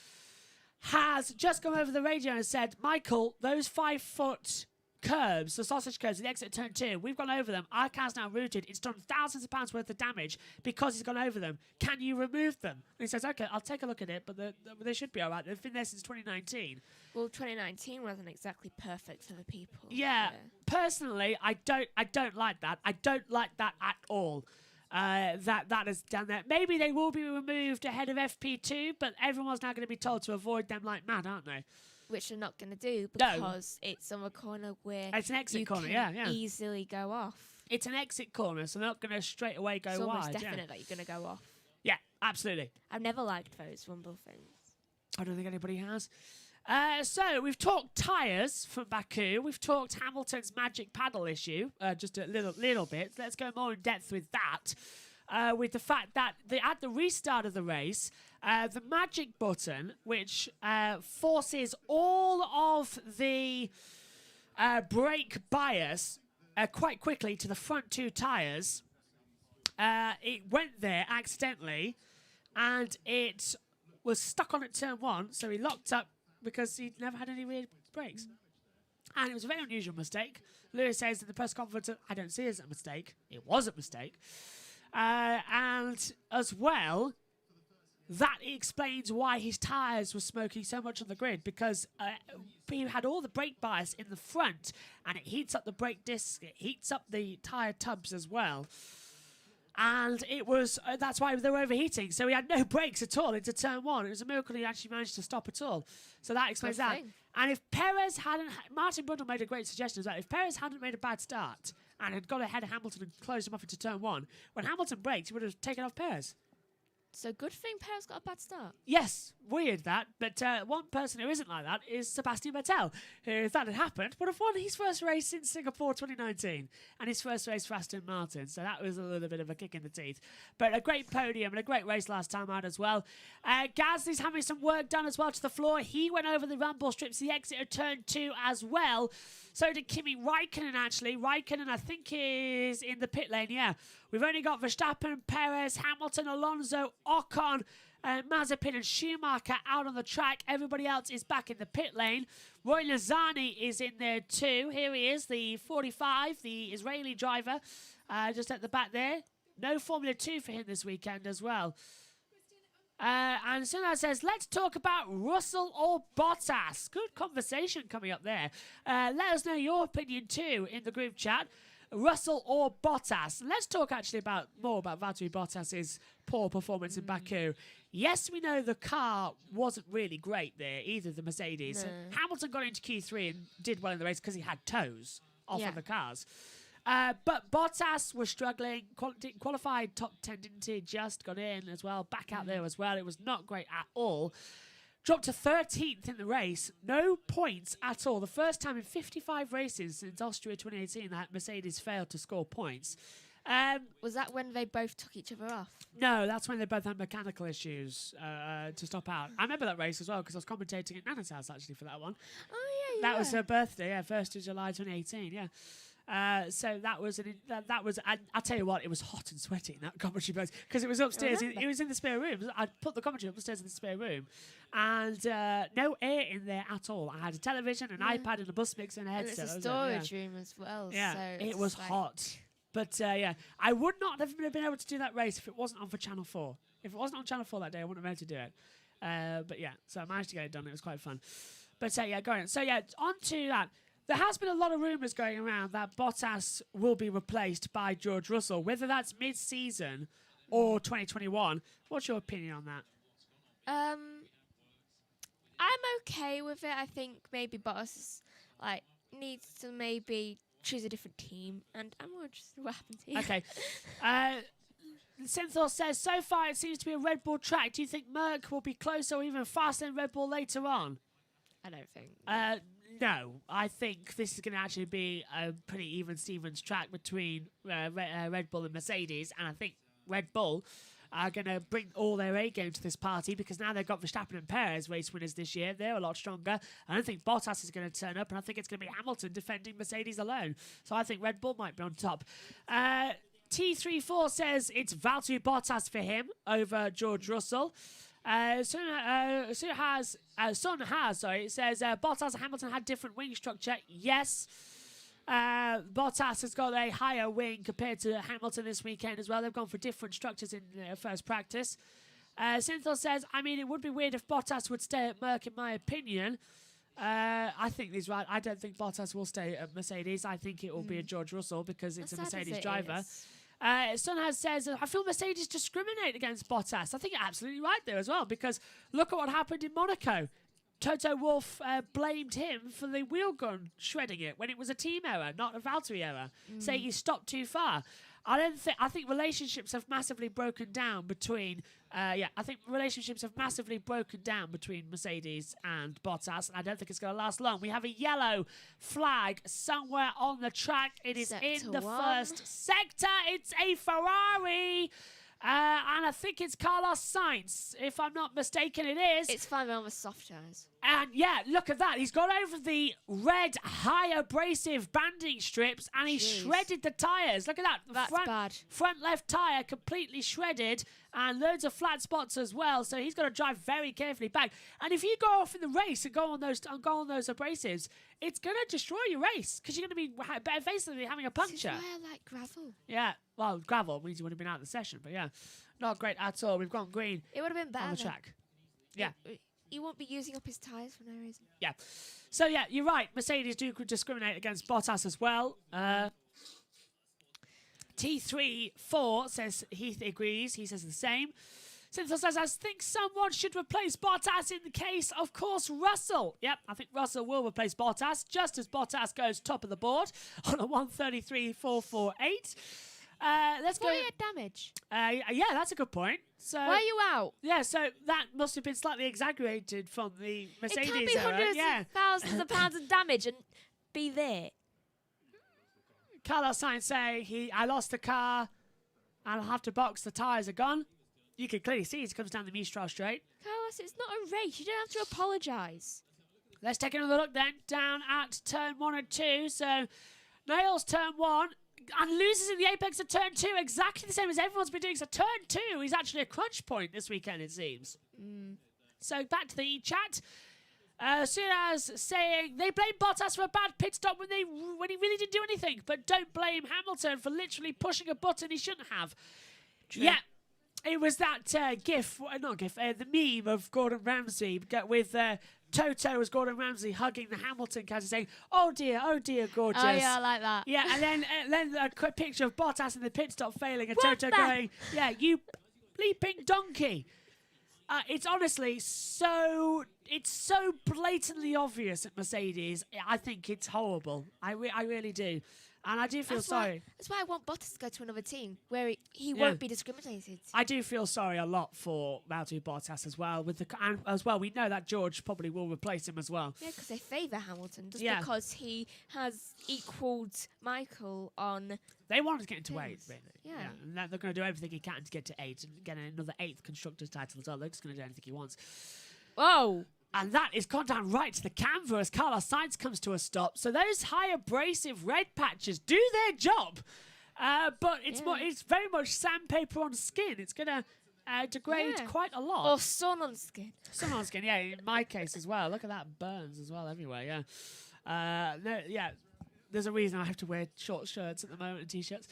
has just gone over the radio and said, Michael, those 5-foot curbs, the sausage curbs at the exit turn 2, we've gone over them. Our car's now rooted. It's done thousands of pounds worth of damage because he's gone over them. Can you remove them? And he says, okay, I'll take a look at it, but they should be all right. They've been there since 2019. Well, 2019 wasn't exactly perfect for the people. Yeah, personally, I don't like that. I don't like that at all. That is done there. Maybe they will be removed ahead of FP2, but everyone's now going to be told to avoid them like mad, aren't they? Which they're not going to do because it's on a corner where it's an exit corner, can easily go off. It's an exit corner, so they're not going to straight away go wide. It's almost definite that you're going to go off. Yeah, absolutely. I've never liked those rumble things. I don't think anybody has. So we've talked tyres from Baku. We've talked Hamilton's magic paddle issue, just a little bit. Let's go more in depth with that. With the fact that at the restart of the race, the magic button, which forces all of the brake bias quite quickly to the front 2 tyres, it went there accidentally, and it was stuck on at turn 1, so he locked up because he'd never had any rear brakes. And it was a very unusual mistake. Lewis says in the press conference, I don't see it as a mistake. It was a mistake. And as well, that explains why his tyres were smoking so much on the grid, because he had all the brake bias in the front, and it heats up the brake discs, it heats up the tyre tubs as well. And it was that's why they were overheating. So he had no brakes at all into turn 1. It was a miracle he actually managed to stop at all. So that explains that. And if Perez hadn't, Martin Brundle made a great suggestion as well. If Perez hadn't made a bad start and had got ahead of Hamilton and closed him off into turn 1, when Hamilton braked, he would have taken off Perez. So good thing Perez got a bad start. Yes, weird that. But one person who isn't like that is Sebastian Vettel, who, if that had happened, would have won his first race in Singapore 2019 and his first race for Aston Martin. So that was a little bit of a kick in the teeth. But a great podium and a great race last time out as well. Gasly's having some work done as well to the floor. He went over the rumble strips, the exit of turn 2 as well. So did Kimi Raikkonen, actually. Raikkonen, I think, is in the pit lane, yeah. We've only got Verstappen, Perez, Hamilton, Alonso, Ocon, Mazepin and Schumacher out on the track. Everybody else is back in the pit lane. Roy Lozani is in there too. Here he is, the 45, the Israeli driver, just at the back there. No Formula 2 for him this weekend as well. And Sunil says, let's talk about Russell or Bottas. Good conversation coming up there. Let us know your opinion too in the group chat. Russell or Bottas. Let's talk actually more about Valtteri Bottas's poor performance in Baku. Yes, we know the car wasn't really great there, either the Mercedes. No. Hamilton got into Q3 and did well in the race because he had toes off of the cars. But Bottas was struggling, qualified top 10, didn't he? Just got in as well, back out there as well. It was not great at all. Dropped to 13th in the race, no points at all. The first time in 55 races since Austria 2018 that Mercedes failed to score points. Was that when they both took each other off? No, that's when they both had mechanical issues to stop out. I remember that race as well because I was commentating at Nana's house actually for that one. Oh, yeah, That was her birthday, 1st of July 2018, yeah. So that was I'll tell you what, it was hot and sweaty in that commentary box because it was upstairs. It was in the spare room. I put the commentary upstairs in the spare room, and no air in there at all. I had a television, an iPad, and a bus mixer and a headset. And it's a storage room as well. Yeah, so it was hot. But I would not have been able to do that race if it wasn't on for Channel 4. If it wasn't on Channel 4 that day, I wouldn't have been able to do it. But yeah, so I managed to get it done. It was quite fun. But going on. So yeah, on to that. There has been a lot of rumours going around that Bottas will be replaced by George Russell, whether that's mid-season or 2021. What's your opinion on that? I'm okay with it. I think maybe Bottas needs to maybe choose a different team, and I'm more interested in what happens here. Okay. Synthor says, so far it seems to be a Red Bull track. Do you think Merck will be closer or even faster than Red Bull later on? I don't think. No, I think this is going to actually be a pretty even Stevens track between Red Bull and Mercedes, and I think Red Bull are going to bring all their A game to this party because now they've got Verstappen and Perez race winners this year. They're a lot stronger. I don't think Bottas is going to turn up, and I think it's going to be Hamilton defending Mercedes alone. So I think Red Bull might be on top. T34 says it's Valtteri Bottas for him over George Russell. It says Bottas and Hamilton had different wing structure. Yes. Bottas has got a higher wing compared to Hamilton this weekend as well. They've gone for different structures in their first practice. Synthol says, I mean, it would be weird if Bottas would stay at Merck, in my opinion. I think he's right. I don't think Bottas will stay at Mercedes. I think it will be a George Russell because it's a Mercedes driver. Sunhaz says, I feel Mercedes discriminate against Bottas. I think you're absolutely right there as well because look at what happened in Monaco. Toto Wolff blamed him for the wheel gun shredding it when it was a team error, not a Valtteri error, saying he stopped too far. I think relationships have massively broken down between Mercedes and Bottas, and I don't think it's going to last long. We have a yellow flag somewhere on the track. It is in the first sector. It's a Ferrari. And I think it's Carlos Sainz. If I'm not mistaken, it is. It's fine on the soft tires. And yeah, look at that. He's got over the red high abrasive banding strips and he shredded the tyres. Look at that. That's bad. Front left tyre completely shredded and loads of flat spots as well. So he's got to drive very carefully back. And if you go off in the race and go on those abrasives, it's going to destroy your race because you're going to be basically having a puncture. This is why I like gravel. Yeah, well, gravel means you would have been out of the session, but yeah, not great at all. We've gone green. It would have been better on the track. Yeah. He won't be using up his tyres for no reason. Yeah. So, yeah, you're right. Mercedes do discriminate against Bottas as well. T34 says Heath agrees. He says the same. Cynthia says, I think someone should replace Bottas in the case, of course, Russell. Yep, I think Russell will replace Bottas, just as Bottas goes top of the board on a 133.448. Let's go. Why had damage? Yeah, that's a good point. So Why are you out? yeah, so that must have been slightly exaggerated from the Mercedes It can't be era. hundreds Yeah. of thousands of pounds of damage and be there. Carlos Sainz say I lost the car. I'll have to box. The tyres are gone. You can clearly see it comes down the Mistral straight. Carlos, it's not a race. You don't have to apologise. Let's take another look then. Down at turn 1 and 2. So nails turn 1 and loses in the apex of turn 2. Exactly the same as everyone's been doing. So turn 2 is actually a crunch point this weekend, it seems. So back to the chat. Suraz saying they blame Bottas for a bad pit stop when he really didn't do anything, but don't blame Hamilton for literally pushing a button he shouldn't have. True. Yeah, it was that the meme of Gordon Ramsay with Toto as Gordon Ramsay hugging the Hamilton cat and saying, oh dear, gorgeous. Oh, yeah, I like that. Yeah, and then a quick picture of Bottas in the pit stop failing and What Toto the- going, yeah, you bleeping donkey. It's honestly so blatantly obvious at Mercedes. I think it's horrible. I really do. And I do feel sorry. That's why I want Bottas to go to another team where he won't be discriminated. I do feel sorry a lot for Valtteri Bottas as well. And as well, we know that George probably will replace him as well. Yeah, because they favour Hamilton just Yeah. because he has equalled Michael on. They want to get into Yes. 8, really. Yeah. And they're going to do everything he can to get to 8 and get another 8th constructors title as well. They're just going to do anything he wants. Oh! And that is gone down right to the canvas as Carlos Sainz comes to a stop. So those high abrasive red patches do their job. But it's very much sandpaper on skin. It's going to degrade Yeah. quite a lot. Or sun on skin. Sun on skin, yeah, in my case as well. Look at that, burns as well everywhere, yeah. There's a reason I have to wear short shirts at the moment and T-shirts.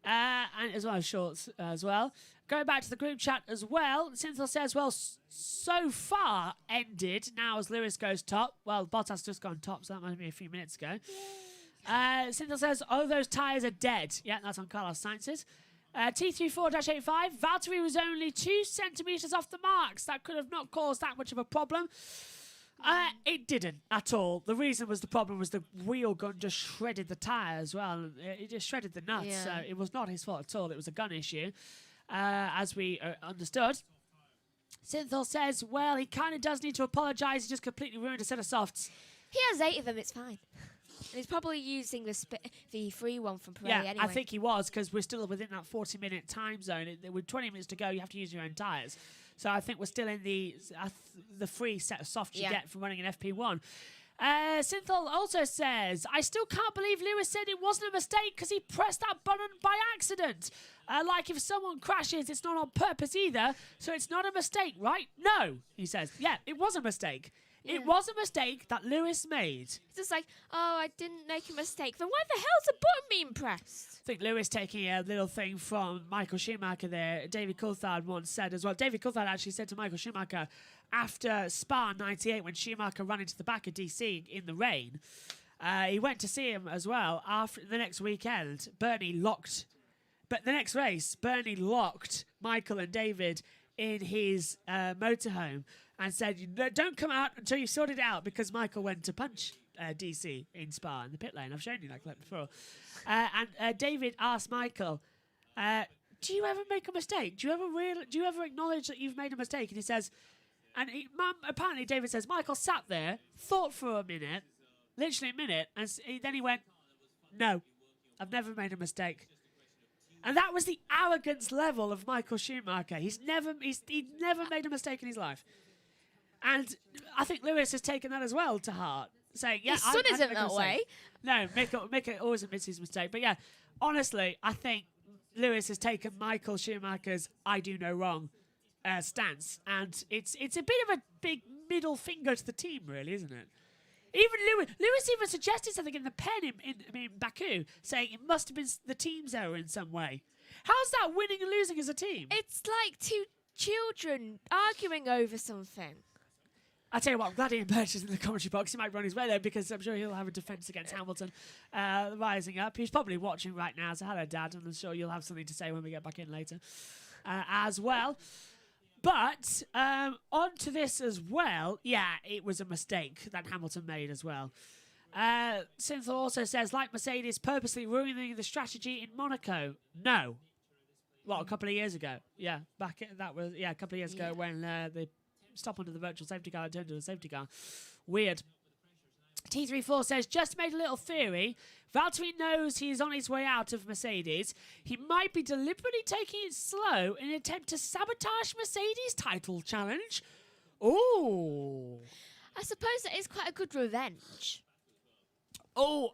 And as well as shorts as well. Going back to the group chat as well, Cynthia says, well, so far ended now as Lewis goes top. Well, Bottas just gone top, so that must be a few minutes ago. Cynthia says, oh, those tyres are dead. Yeah, that's on Carlos Sainz's. T34-85, Valtteri was only 2 centimetres off the marks. That could have not caused that much of a problem. It didn't at all. The reason was the problem was the wheel gun just shredded the tyre as well. It just shredded the nuts. Yeah. So it was not his fault at all. It was a gun issue, as we understood. Synthol says, well, he kind of does need to apologise. He just completely ruined a set of softs. He has 8 of them, it's fine. And he's probably using the free one from Pirelli Yeah, anyway. I think he was because we're still within that 40-minute time zone. With 20 minutes to go, you have to use your own tyres. So I think we're still in the free set of softs you get from running an FP1. Synthol also says, I still can't believe Lewis said it wasn't a mistake because he pressed that button by accident. Like if someone crashes, it's not on purpose either, so it's not a mistake, right? No, he says. Yeah, it was a mistake. Yeah. It was a mistake that Lewis made. It's just like, oh, I didn't make a mistake. Then why the hell's the button being pressed? I think Lewis taking a little thing from Michael Schumacher there. David Coulthard once said as well. David Coulthard actually said to Michael Schumacher after Spa 98 when Schumacher ran into the back of DC in the rain. He went to see him as well after the next weekend. But the next race, Bernie locked Michael and David in his motorhome and said, don't come out until you sorted it out because Michael went to punch DC in Spa in the pit lane. I've shown you that clip before. And David asked Michael, do you ever make a mistake? Do you ever acknowledge that you've made a mistake? And he says, apparently David says, Michael sat there, thought for a minute, literally a minute, and then he went, no, I've never made a mistake. And that was the arrogance level of Michael Schumacher. He'd never made a mistake in his life. And I think Lewis has taken that as well to heart, saying, yeah, His son isn't that way. No, Mick always admits his mistake. But yeah, honestly, I think Lewis has taken Michael Schumacher's I do no wrong stance. And it's a bit of a big middle finger to the team, really, isn't it? Even Lewis even suggested something in the pen in Baku, saying it must have been the team's error in some way. How's that winning and losing as a team? It's like two children arguing over something. I tell you what, I'm glad Ian Birch is in the commentary box. He might be on his way there because I'm sure he'll have a defence against Hamilton rising up. He's probably watching right now, so hello, Dad, and I'm sure you'll have something to say when we get back in later as well. But on to this as well. Yeah, it was a mistake that Hamilton made as well. Synthel also says, like Mercedes purposely ruining the strategy in Monaco. No. Well, a couple of years ago. Yeah, a couple of years ago when they stop under the virtual safety car and turn to a safety car. Weird. T34 says, just made a little theory. Valtteri knows he's on his way out of Mercedes. He might be deliberately taking it slow in an attempt to sabotage Mercedes' title challenge. Ooh. I suppose that is quite a good revenge. Oh,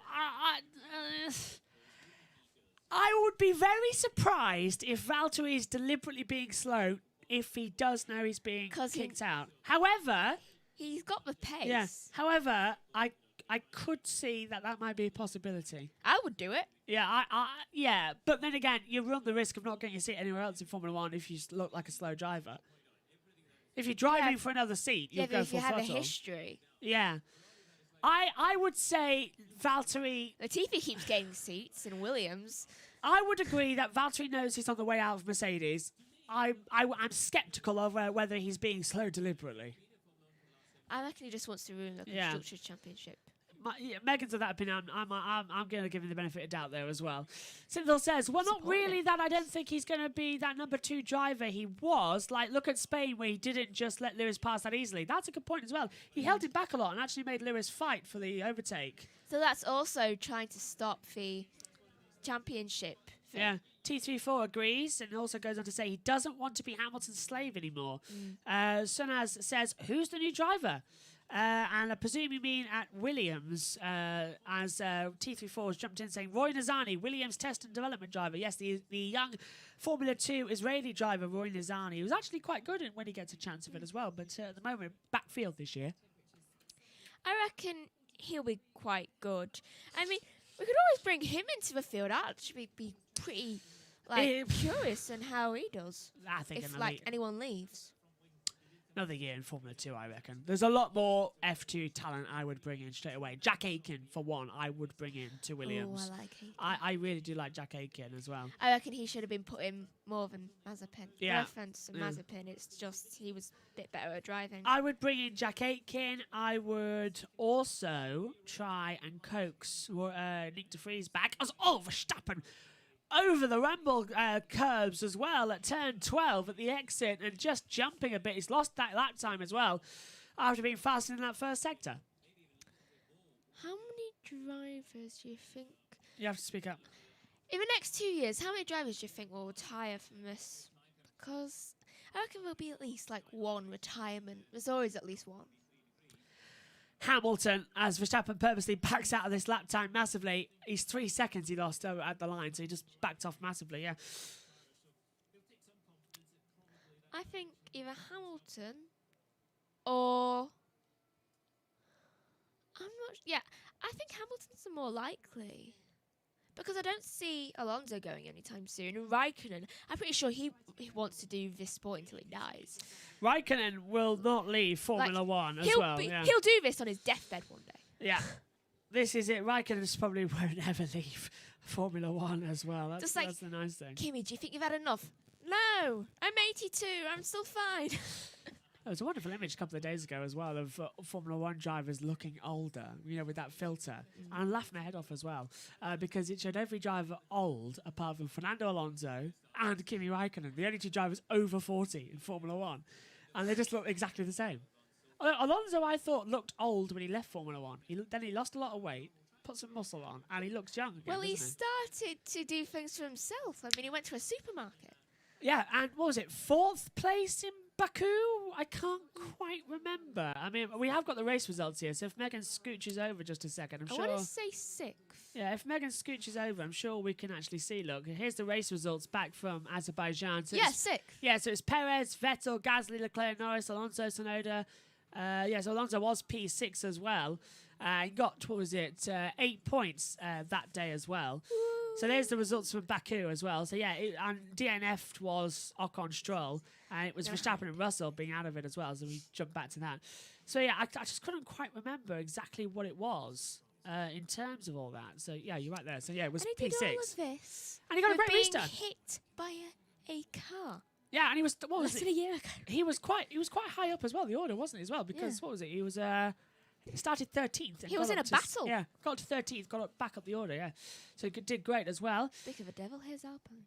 I would be very surprised if Valtteri is deliberately being slow if he does know he's being kicked out. However... He's got the pace. Yeah. However, I could see that might be a possibility. I would do it. Yeah, yeah. But then again, you run the risk of not getting a seat anywhere else in Formula 1 if you look like a slow driver. If you're driving for another seat, you'll go full throttle. If you have a history. Yeah. I would say Valtteri... Latifi keeps getting seats in Williams. I would agree that Valtteri knows he's on the way out of Mercedes. I'm sceptical over whether he's being slow deliberately. I reckon he just wants to ruin the Constructors' Championship. Megan's of that opinion. I'm going to give him the benefit of doubt there as well. Synthel says, well, not really that I don't think he's going to be that number 2 driver he was. Like, look at Spain where he didn't just let Lewis pass that easily. That's a good point as well. He held it back a lot and actually made Lewis fight for the overtake. So that's also trying to stop the championship thing. Yeah. T34 agrees and also goes on to say he doesn't want to be Hamilton's slave anymore. Sunaz says, who's the new driver? And I presume you mean at Williams, as T34 has jumped in saying, Roy Nizani, Williams test and development driver. Yes, the young Formula 2 Israeli driver, Roy Nizani, who's actually quite good when he gets a chance of it as well. But at the moment, backfield this year. I reckon he'll be quite good. I mean, we could always bring him into the field. I'd actually be pretty curious on how he does. I think if anyone leaves. Another year in Formula 2, I reckon. There's a lot more F2 talent I would bring in straight away. Jack Aitken, for one, I would bring in to Williams. Oh, I like Aitken. I really do like Jack Aitken as well. I reckon he should have been put in more than Mazepin. Yeah. No offence to Mazepin, it's just he was a bit better at driving. I would bring in Jack Aitken. I would also try and coax Nick de Vries back as Verstappen over the rumble curbs as well at turn 12 at the exit and just jumping a bit. He's lost that lap time as well after being faster in that first sector. How many drivers do you think... You have to speak up. In the next 2 years, how many drivers do you think will retire from this? Because I reckon there'll be at least one retirement. There's always at least one. Hamilton, as Verstappen purposely backs out of this lap time massively. He's 3 seconds he lost at the line, so he just backed off massively, yeah. I think either Hamilton or... I think Hamilton's the more likely. Because I don't see Alonso going anytime soon. And Raikkonen, I'm pretty sure he wants to do this sport until he dies. Raikkonen will not leave Formula 1 as well. He'll do this on his deathbed one day. Yeah. This is it. Raikkonen probably won't ever leave Formula 1 as well. That's the nice thing. Kimi, do you think you've had enough? No, I'm 82. I'm still fine. There was a wonderful image a couple of days ago as well of Formula 1 drivers looking older, with that filter. And I'm laughing my head off as well because it showed every driver old apart from Fernando Alonso and Kimi Raikkonen, the only 2 drivers over 40 in Formula 1. And they just look exactly the same. Alonso, I thought, looked old when he left Formula 1. Then he lost a lot of weight, put some muscle on, and he looks young again, well, he started to do things for himself. I mean, he went to a supermarket. Yeah, and what was it, 4th place in Baku? I can't quite remember. I mean, we have got the race results here, so if Megan scooches over just a second, I want to say 6th. Yeah, if Megan scooches over, I'm sure we can actually see. Look, here's the race results back from Azerbaijan. So 6th. Yeah, so it's Perez, Vettel, Gasly, Leclerc, Norris, Alonso, Tsunoda. So Alonso was P6 as well. He got, 8 points that day as well. So there's the results from Baku as well. So yeah, and DNF was Ocon Stroll, and it was Verstappen and Russell being out of it as well. So we jump back to that. So yeah, I just couldn't quite remember exactly what it was in terms of all that. So yeah, you're right there. So yeah, it was And he P6. did all of this. And he got a with great race being done. hit by a car. Yeah, and he was what was Less it? than a year ago. He was quite high up as well. The order wasn't he as well because what was it? He was he started 13th. He was in a battle. Yeah, got to 13th, back up the order. Yeah, so he did great as well. Bit of a devil, here's Alpine.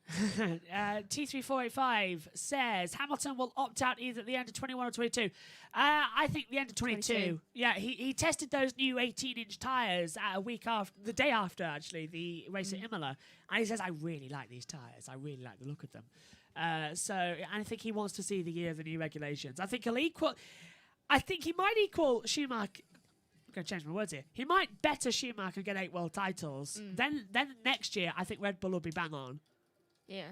T3485 says Hamilton will opt out either at the end of 21 or 22. I think the end of 22. Yeah, he tested those new 18-inch tyres a week after, the day after actually the race at Imola, and he says I really like these tyres. I really like the look of them. So I think he wants to see the year of the new regulations. I think he might equal Schumacher. I'm going to change my words here. He might better Schumacher and get 8 world titles. Then next year, I think Red Bull will be bang on. Yeah.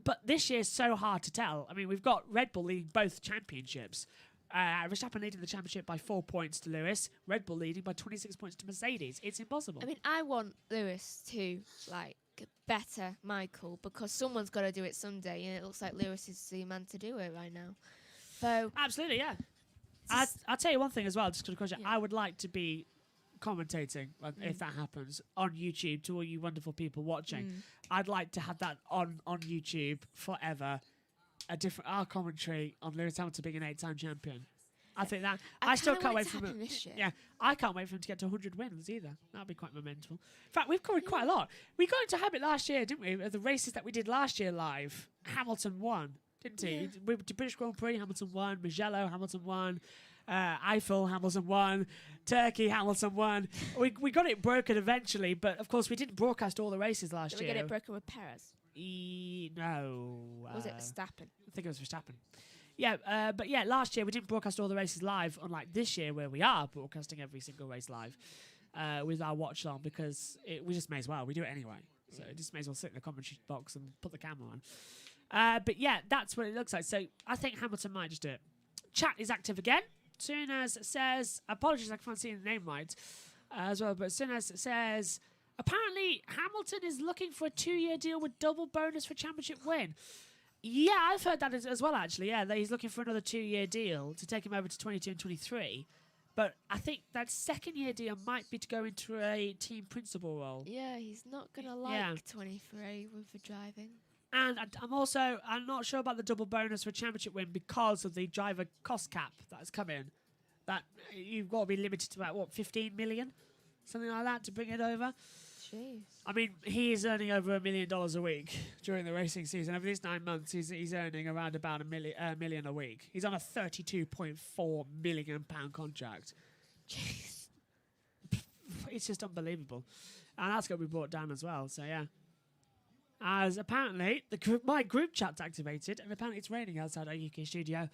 But this year is so hard to tell. I mean, we've got Red Bull leading both championships. Verstappen leading the championship by 4 points to Lewis. Red Bull leading by 26 points to Mercedes. It's impossible. I mean, I want Lewis to, better Michael because someone's got to do it someday, and it looks like Lewis is the man to do it right now. So absolutely, yeah. I'll tell you one thing as well, just because Yeah. I would like to be commentating if that happens on YouTube to all you wonderful people watching. I'd like to have that on YouTube forever. Our commentary on Lewis Hamilton being an 8-time champion. I think that I still can't wait for him. Yeah, I can't wait for him to get to 100 wins either. That'd be quite momentous. In fact, we've covered quite a lot. We got into habit last year, didn't we? Of the races that we did last year live. Hamilton won, didn't he? Yeah. We did British Grand Prix. Hamilton won. Mugello, Hamilton won. Eiffel, Hamilton won. Turkey, Hamilton won. We got it broken eventually, but of course we didn't broadcast all the races last Did we year. get it broken with Perez? No. Was it Verstappen? I think it was Verstappen. Yeah, but yeah, last year we didn't broadcast all the races live, unlike this year where we are broadcasting every single race live with our watch on because we just may as well. We do it anyway. So it just may as well sit in the commentary box and put the camera on. But yeah, that's what it looks like. So I think Hamilton might just do it. Chat is active again. Sunaz says, apologies, I can't see the name right as well, but Sunaz says, apparently Hamilton is looking for a 2-year deal with double bonus for championship win. Yeah, I've heard that as well, actually. Yeah, that he's looking for another 2-year deal to take him over to 22 and 23. But I think that second-year deal might be to go into a team principal role. Yeah, he's not going to like 23 with the driving. And I'm not sure about the double bonus for championship win because of the driver cost cap that's come in. That you've got to be limited to about, 15 million? Something like that to bring it over. Jeez. I mean, he's earning over $1 million a week during the racing season. Over these 9 months, he's earning around about a million a week. He's on a £32.4 million contract. Jeez. It's just unbelievable. And that's got to be brought down as well, so yeah. As apparently, my group chat's activated, and apparently it's raining outside our UK studio.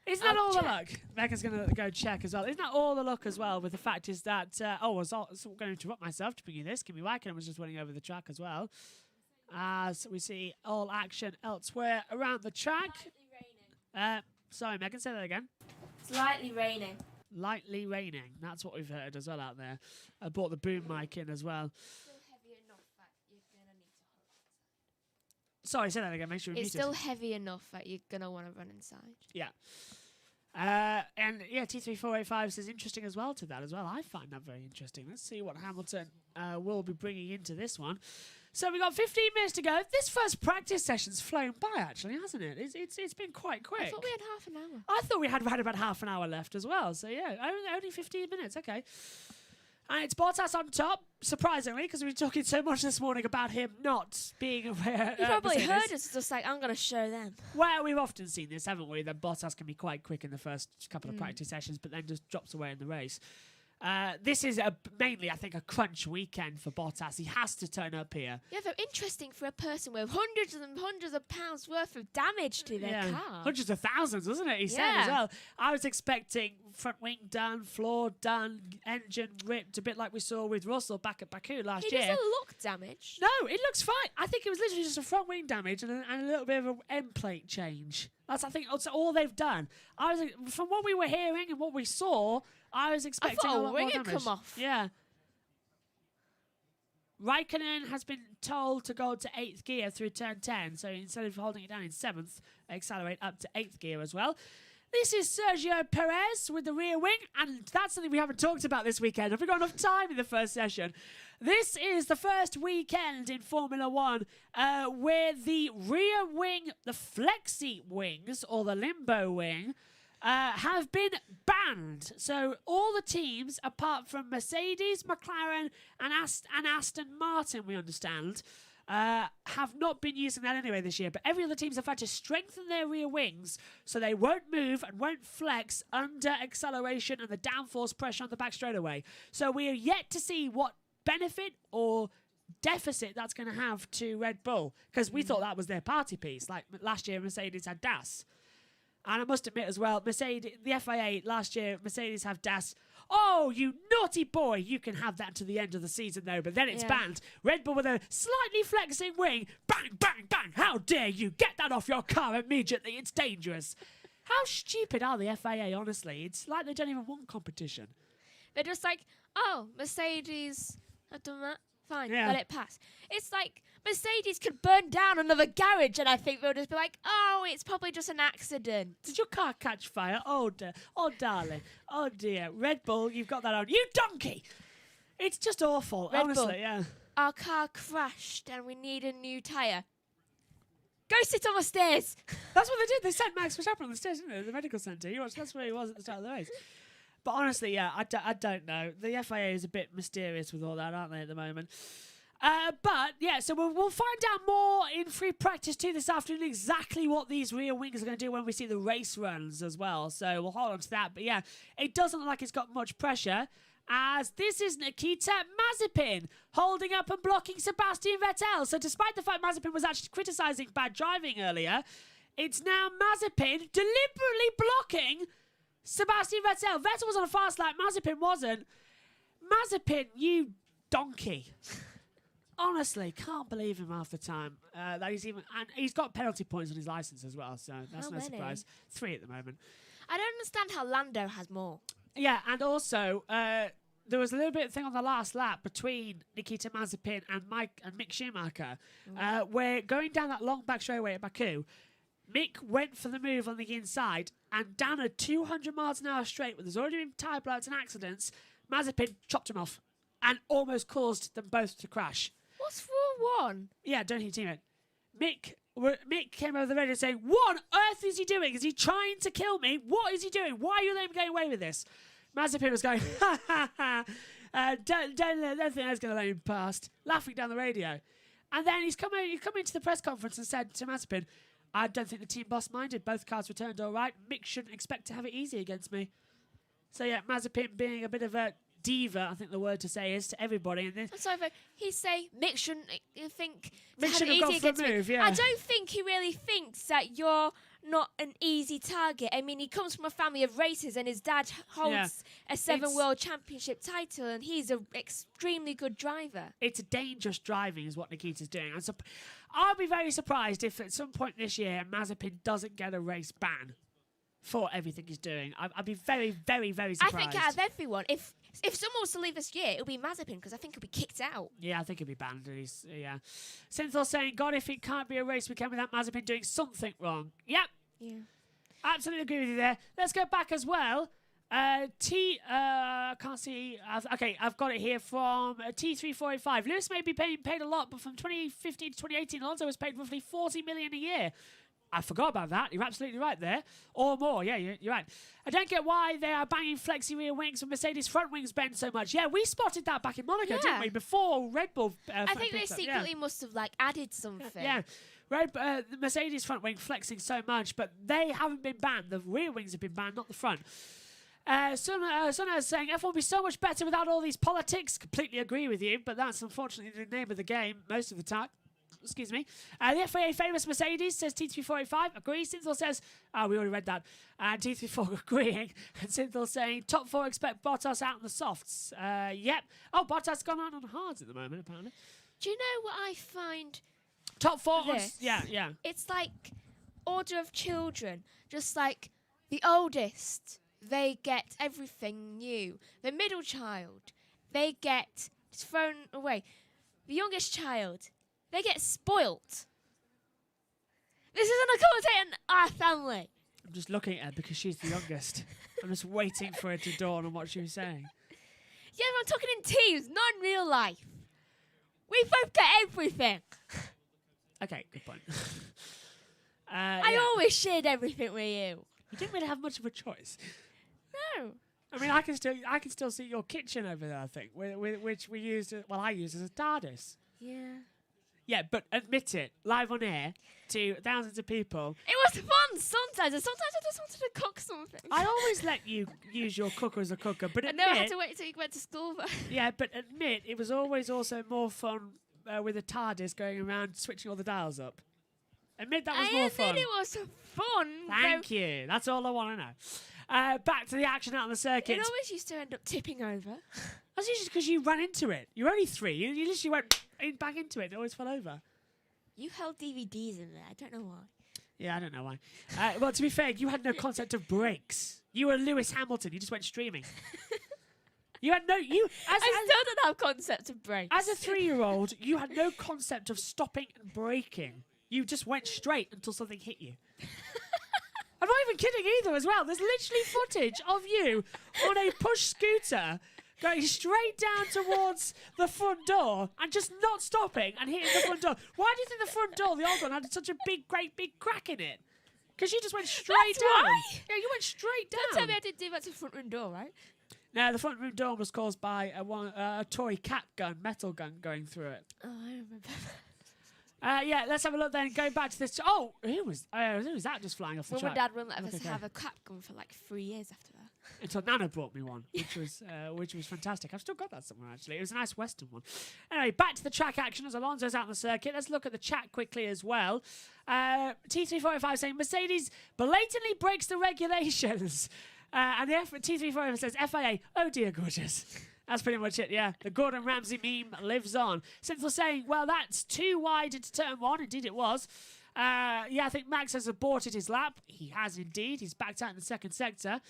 Isn't that all the luck? Megan's going to go check as well. Isn't that all the luck as well with the fact is that... I was going to interrupt myself to bring you this. Give me whack, and I was just running over the track as well. As we see all action elsewhere around the track. Sorry, Megan, say that again. It's lightly raining. Lightly raining. That's what we've heard as well out there. I brought the boom mic in as well. Sorry, say that again. Make sure you're It's muted. still heavy enough that you're going to want to run inside. Yeah. And yeah, T3485 says interesting as well to that as well. I find that very interesting. Let's see what Hamilton will be bringing into this one. So we've got 15 minutes to go. This first practice session's flown by, actually, hasn't it? It's been quite quick. I thought we had half an hour. I thought we had right about half an hour left as well. So yeah, only 15 minutes. Okay. And it's Bottas on top, surprisingly, because we were talking so much this morning about him not being aware. You probably heard us just like, I'm going to show them. Well, we've often seen this, haven't we? That Bottas can be quite quick in the first couple of practice sessions, but then just drops away in the race. This is mainly, I think, a crunch weekend for Bottas. He has to turn up here. Yeah, they're interesting for a person with hundreds and hundreds of pounds worth of damage to their car. Hundreds of thousands, wasn't it? He said as well. I was expecting front wing done, floor done, engine ripped, a bit like we saw with Russell back at Baku last year. He doesn't look damaged. No, it looks fine. I think it was literally just a front wing damage and a little bit of an end plate change. That's, I think, that's all they've done. From what we were hearing and what we saw, I was expecting a lot more damage. Come off. Yeah. Raikkonen has been told to go to 8th gear through turn 10, so instead of holding it down in 7th, accelerate up to 8th gear as well. This is Sergio Perez with the rear wing, and that's something we haven't talked about this weekend. Have we got enough time in the first session? This is the first weekend in Formula One where the rear wing, the flexi wings, or the limbo wing, have been banned. So all the teams, apart from Mercedes, McLaren, and Aston Martin, we understand, have not been using that anyway this year. But every other teams have had to strengthen their rear wings so they won't move and won't flex under acceleration and the downforce pressure on the back straightaway. So we are yet to see what benefit or deficit that's going to have to Red Bull, because we thought that was their party piece. Like last year, Mercedes had DAS. And I must admit as well, Mercedes, the FIA last year, Mercedes have DAS. Oh, you naughty boy, you can have that to the end of the season though, but then it's banned. Red Bull with a slightly flexing wing, bang, bang, bang. How dare you get that off your car immediately? It's dangerous. How stupid are the FIA, honestly? It's like they don't even want competition. They're just like, oh, Mercedes have done that. Fine, let it pass. It's like Mercedes could burn down another garage, and I think they'll just be like, oh, it's probably just an accident. Did your car catch fire? Oh, dear. Oh, darling. Oh, dear. Red Bull, you've got that on. You donkey! It's just awful, Red honestly, Bull, yeah. Our car crashed, and we need a new tyre. Go sit on the stairs. That's what they did. They sent Max Verstappen on the stairs, didn't they? The medical centre. That's where he was at the start of the race. But honestly, yeah, I don't know. The FIA is a bit mysterious with all that, aren't they, at the moment? But, yeah, so we'll find out more in free practice 2 this afternoon exactly what these rear wings are going to do when we see the race runs as well. So we'll hold on to that. But, yeah, it doesn't look like it's got much pressure, as this is Nikita Mazepin holding up and blocking Sebastian Vettel. So despite the fact Mazepin was actually criticising bad driving earlier, it's now Mazepin deliberately blocking Sebastian Vettel. Vettel was on a fast lap. Mazepin wasn't. Mazepin, you donkey. Honestly, can't believe him half the time. That he's even, and he's got penalty points on his license as well, so that's no surprise. 3 at the moment. I don't understand how Lando has more. Yeah, and also there was a little bit of thing on the last lap between Nikita Mazepin and Mick Schumacher, where going down that long back straightaway at Baku, Mick went for the move on the inside, and down a 200 miles an hour straight, where there's already been tyre blowouts and accidents, Mazepin chopped him off and almost caused them both to crash. What's rule 1? Yeah, don't hit your teammate. Mick came over the radio saying, what on earth is he doing? Is he trying to kill me? What is he doing? Why are you letting me get away with this? Mazepin was going, ha ha ha, don't think that's going to let him past, laughing down the radio. And then he's come into the press conference and said to Mazepin, I don't think the team boss minded. Both cars returned all right. Mick shouldn't expect to have it easy against me. So yeah, Mazepin being a bit of a diva, I think the word to say is, to everybody. And so he say Mick shouldn't think Mick should have gone for a move, yeah. I don't think he really thinks that you're not an easy target. I mean, he comes from a family of racers, and his dad holds a 7 World Championship title, and he's an extremely good driver. It's dangerous driving is what Nikita's doing. I'll be very surprised if at some point this year Mazepin doesn't get a race ban for everything he's doing. I'd be very, very, very surprised. I think out of everyone, if someone was to leave this year, it'll be Mazepin, because I think he'll be kicked out. Yeah, I think he'll be banned. Yeah. Synthol saying, God, if it can't be a race weekend without Mazepin doing something wrong. Yep. Yeah. Absolutely agree with you there. Let's go back as well. Can't see. Okay, I've got it here from T3485. Lewis may be paid a lot, but from 2015 to 2018, Alonso was paid roughly $40 million a year. I forgot about that. You're absolutely right there. Or more. Yeah, you're right. I don't get why they are banging flexi rear wings when Mercedes front wings bend so much. Yeah, we spotted that back in Monaco, didn't we? Before Red Bull. I think they secretly must have added something. Yeah. The Mercedes front wing flexing so much, but they haven't been banned. The rear wings have been banned, not the front. Suna is saying F1 will be so much better without all these politics. Completely agree with you, but that's unfortunately the name of the game most of the time. Excuse me. The FIA famous Mercedes, says T3485. Agrees. Synthol says, we already read that. And T34 agreeing. And Synthol saying, top 4 expect Bottas out in the softs. Yep. Oh, Bottas gone on hards at the moment, apparently. Do you know what I find? Top 4? Yeah. It's like order of children. Just like the oldest, they get everything new. The middle child, they get thrown away. the youngest child, they get spoilt. This isn't a commentator on our family. I'm just looking at her because she's the youngest. I'm just waiting for her to dawn on what she was saying. Yeah, I'm talking in teams, not in real life. We both get everything. Okay, good point. I always shared everything with you. You didn't really have much of a choice. No. I mean, I can still see your kitchen over there, I think, which we used, I used as a TARDIS. Yeah. Yeah, but admit it, live on air to thousands of people. It was fun sometimes, and sometimes I just wanted to cook something. I always let you use your cooker as a cooker, but I admit... know I had to wait until you went to school. Yeah, but admit, it was always also more fun with a TARDIS going around switching all the dials up. Admit that was more fun. I admit it was fun. Thank you. That's all I want to know. Back to the action out on the circuit. It always used to end up tipping over. That's usually because you ran into it. You're only 3. You literally went back into it. It always fell over. You held DVDs in there. I don't know why. Yeah, I don't know why. Well, to be fair, you had no concept of brakes. You were Lewis Hamilton. You just went streaming. You had no... I still don't have concept of brakes. As a 3-year-old, you had no concept of stopping and braking. You just went straight until something hit you. I'm not even kidding either as well. There's literally footage of you on a push scooter going straight down towards the front door and just not stopping and hitting the front door. Why do you think the front door, the old one, had such a great big crack in it? Because you just went straight down. Why? Yeah, you went straight down. Don't tell me I didn't do that to the front room door, right? No, the front room door was caused by a toy cat gun, metal gun going through it. Oh, I remember. Yeah, let's have a look then. Going back to this. Oh, who was that just flying off the Mum track? and Dad wouldn't let us Okay. have a crap gun for like 3 years after that. Until Nana brought me one, which was fantastic. I've still got that somewhere actually. It was a nice Western one. Anyway, back to the track action as Alonso's out on the circuit. Let's look at the chat quickly as well. T345 saying Mercedes blatantly breaks the regulations, and the T345 says FIA. Oh dear, gorgeous. That's pretty much it, yeah. The Gordon Ramsay meme lives on. Synthel saying, well, that's too wide into turn 1. Indeed it was. Yeah, I think Max has aborted his lap. He has indeed. He's backed out in the second sector.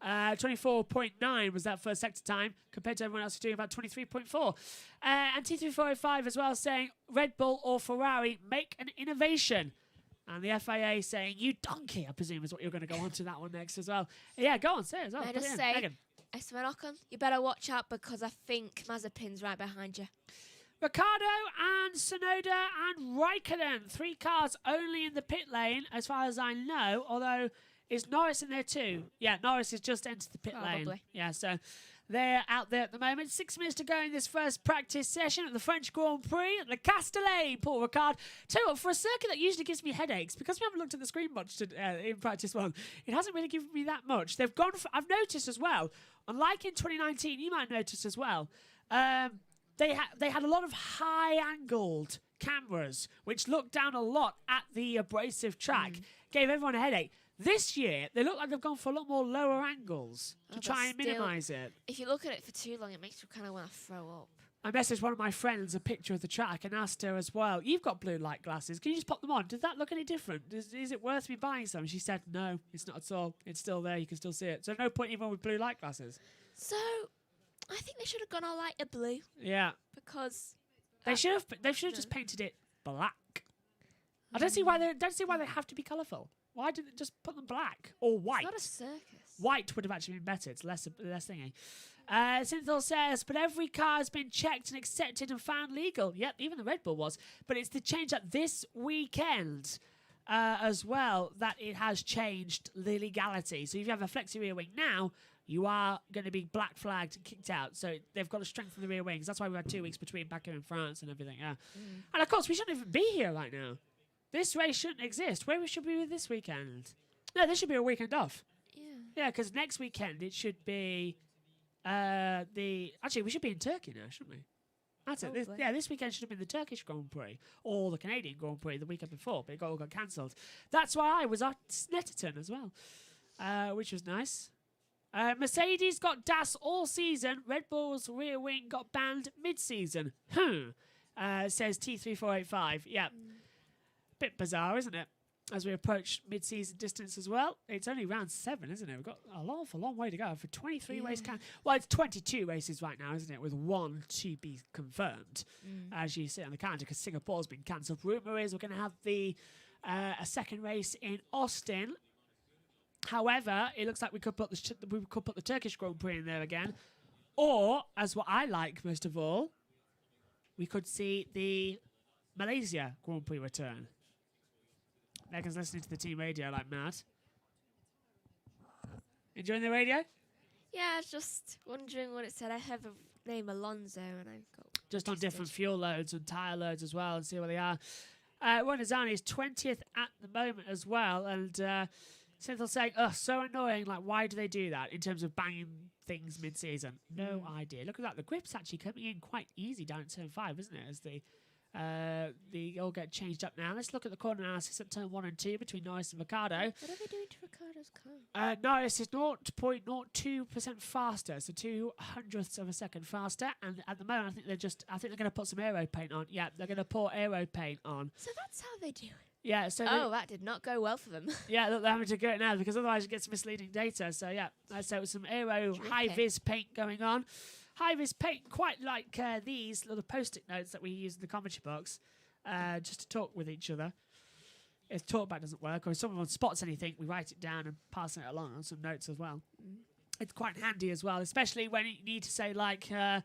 24.9 was that first sector time compared to everyone else who's doing about 23.4. And T3405 as well saying, Red Bull or Ferrari, make an innovation. And the FIA saying, you donkey, I presume is what you're going to go on to that one next as well. Yeah, go on, say it as well. Can I Put it just in. say, Megan. Esteban Ocon, you better watch out because I think Mazepin's right behind you. Ricardo and Tsunoda and Raikkonen. 3 cars only in the pit lane, as far as I know. Although, is Norris in there too? Yeah, Norris has just entered the pit lane. Probably. Yeah, so they're out there at the moment. 6 minutes to go in this first practice session at the French Grand Prix at the Castellet, Paul Ricard. Tell you what, for a circuit that usually gives me headaches, because we haven't looked at the screen much in practice 1, it hasn't really given me that much. They've gone for, I've noticed as well, unlike in 2019, you might have noticed as well, they had a lot of high-angled cameras, which looked down a lot at the abrasive track, gave everyone a headache. This year, they look like they've gone for a lot more lower angles to try and minimise it. If you look at it for too long, it makes you kind of want to throw up. I messaged one of my friends a picture of the track and asked her as well, you've got blue light glasses, can you just pop them on? Does that look any different? Is it worth me buying some? She said, no, it's not at all. It's still there, you can still see it. So no point even with blue light glasses. So, I think they should have gone all lighter blue. Yeah. Because... They should have just painted it black. I don't see why they have to be colourful. Why didn't they just put them black or white? It's not a circus. White would have actually been better. It's less thingy. Synthel says, but every car has been checked and accepted and found legal. Yep, even the Red Bull was. But it's the change that this weekend as well that it has changed the legality. So if you have a flexi rear wing now, you are going to be black flagged and kicked out. So they've got to strengthen the rear wings. That's why we've had 2 weeks between back here in France and everything. Yeah. And of course, we shouldn't even be here right now. This race shouldn't exist. Where should we be this weekend? No, this should be a weekend off. Yeah. Yeah, because next weekend it should be Actually, we should be in Turkey now, shouldn't we? That's it. This weekend should have been the Turkish Grand Prix or the Canadian Grand Prix the weekend before, but it all got cancelled. That's why I was at Snetterton as well, which was nice. Mercedes got DAS all season. Red Bull's rear wing got banned mid-season. Says T3485. Yeah. Bit bizarre, isn't it? as we approach mid-season distance as well. It's only round 7, isn't it? We've got a long way to go for 23 race count. Well, it's 22 races right now, isn't it? With 1 to be confirmed, as you see on the calendar, because Singapore's been cancelled. Rumour is we're going to have a second race in Austin. However, it looks like we could put the Turkish Grand Prix in there again, or as what I like most of all, we could see the Malaysia Grand Prix return. Megan's listening to the team radio like mad. Enjoying the radio? Yeah, I was just wondering what it said. I have a name Alonso, and I got just on different fuel loads and tyre loads as well, and see where they are. Ronazani is 20th at the moment as well, and Synthel saying, so annoying, like, why do they do that in terms of banging things mid-season? No idea. Look at that, the grip's actually coming in quite easy down at turn 5, isn't it, as the all get changed up now. Let's look at the corner analysis at turn 1 and 2 between Norris and Ricardo. What are they doing to Ricardo's car? Norris is 0.02% faster, so 0.02 of a second faster. And at the moment, I think they're going to put some aero paint on. Yeah, they're going to pour aero paint on. So that's how they do it. Yeah. So that did not go well for them. Yeah, look, they're having to go it now because otherwise it gets misleading data. So yeah, so some aero high vis paint going on. High-vis paint, quite like these little post-it notes that we use in the commentary box, just to talk with each other. If talkback doesn't work, or if someone spots anything, we write it down and pass it along on some notes as well. It's quite handy as well, especially when you need to say, like, I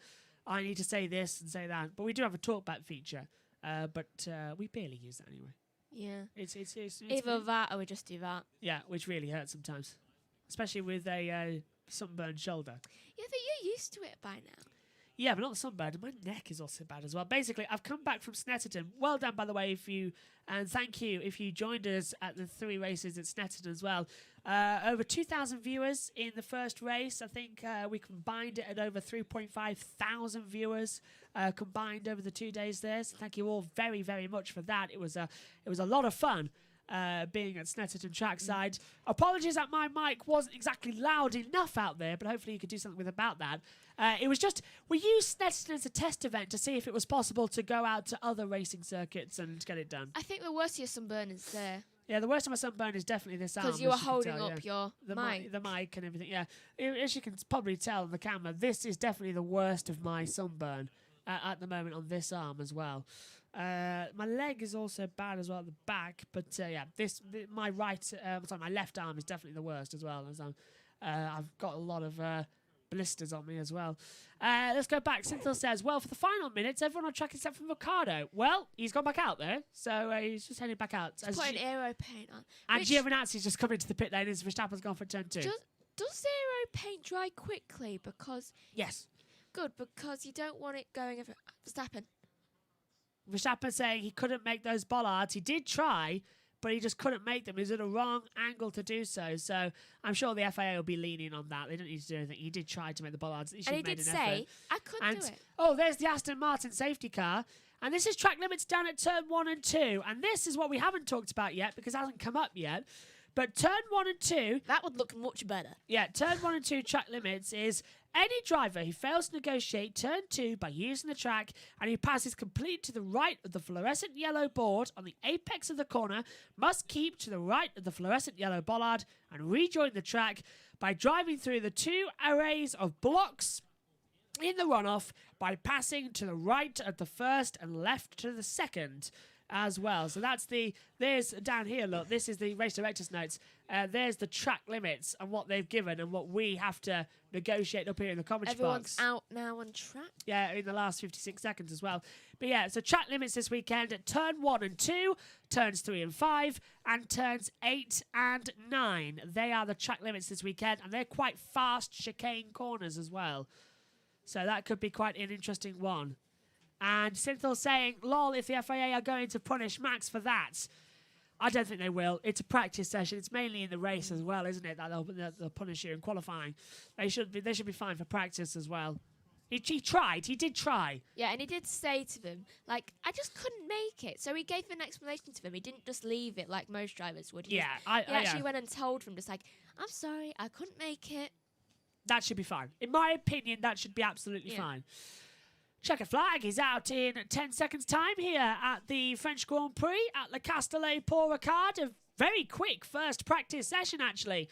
need to say this and say that. But we do have a talkback feature, but we barely use that anyway. Yeah. It's either that or we just do that. Yeah, which really hurts sometimes, especially with a sunburned shoulder. Yeah, but you're used to it by now. Yeah, but not the sunburn. My neck is also bad as well. Basically, I've come back from Snetterton. Well done, by the way, and thank you if you joined us at the 3 races at Snetterton as well. Over 2,000 viewers in the first race. I think we combined it at over 3,500 viewers combined over the 2 days there. So thank you all very, very much for that. It was a lot of fun. Being at Snetterton trackside. Apologies that my mic wasn't exactly loud enough out there, but hopefully you could do something about that. It was just, we used Snetterton as a test event to see if it was possible to go out to other racing circuits and get it done. I think the worst of your sunburn is there. Yeah, the worst of my sunburn is definitely this arm. Because you were holding up your mic. The mic and everything, yeah. As you can probably tell on the camera, this is definitely the worst of my sunburn at the moment on this arm as well. My leg is also bad as well at the back, but my left arm is definitely the worst as well. As I've got a lot of blisters on me as well. Let's go back. Cynthia says, well, for the final minutes, everyone on track except for Ricardo. Well, he's gone back out there, so he's just heading back out. He's putting aero paint on. And Giovinazzi's just come into the pit lane as Verstappen's gone for turn 2. Does aero paint dry quickly? Because yes. Good, because you don't want it going over Verstappen. Verstappen saying he couldn't make those bollards. He did try, but he just couldn't make them. He was at a wrong angle to do so. So I'm sure the FIA will be leaning on that. They don't need to do anything. He did try to make the bollards. And he did say, I couldn't do it. Oh, there's the Aston Martin safety car. And this is track limits down at turn 1 and 2. And this is what we haven't talked about yet because it hasn't come up yet. But turn 1 and 2... That would look much better. Yeah, turn 1 and 2 track limits is any driver who fails to negotiate turn 2 by using the track and who passes complete to the right of the fluorescent yellow board on the apex of the corner must keep to the right of the fluorescent yellow bollard and rejoin the track by driving through the 2 arrays of blocks in the runoff by passing to the right of the first and left to the second as well. So there's down here, look, this is the race director's notes. There's the track limits and what they've given and what we have to negotiate up here in the commentary box. Everyone's out now on track. Yeah, in the last 56 seconds as well. But yeah, so track limits this weekend at turn 1 and 2, turns 3 and 5, and turns 8 and 9. They are the track limits this weekend, and they're quite fast chicane corners as well. So that could be quite an interesting one. And Synthel saying, lol, if the FIA are going to punish Max for that. I don't think they will. It's a practice session. It's mainly in the race as well, isn't it, that they'll punish you in qualifying. They should be fine for practice as well. He tried. He did try. Yeah, and he did say to them, like, I just couldn't make it. So he gave an explanation to them. He didn't just leave it like most drivers would. He actually went and told them, just like, I'm sorry, I couldn't make it. That should be fine. In my opinion, that should be absolutely fine. Checker flag is out in 10 seconds time here at the French Grand Prix at Le Castellet Paul Ricard. A very quick first practice session, actually.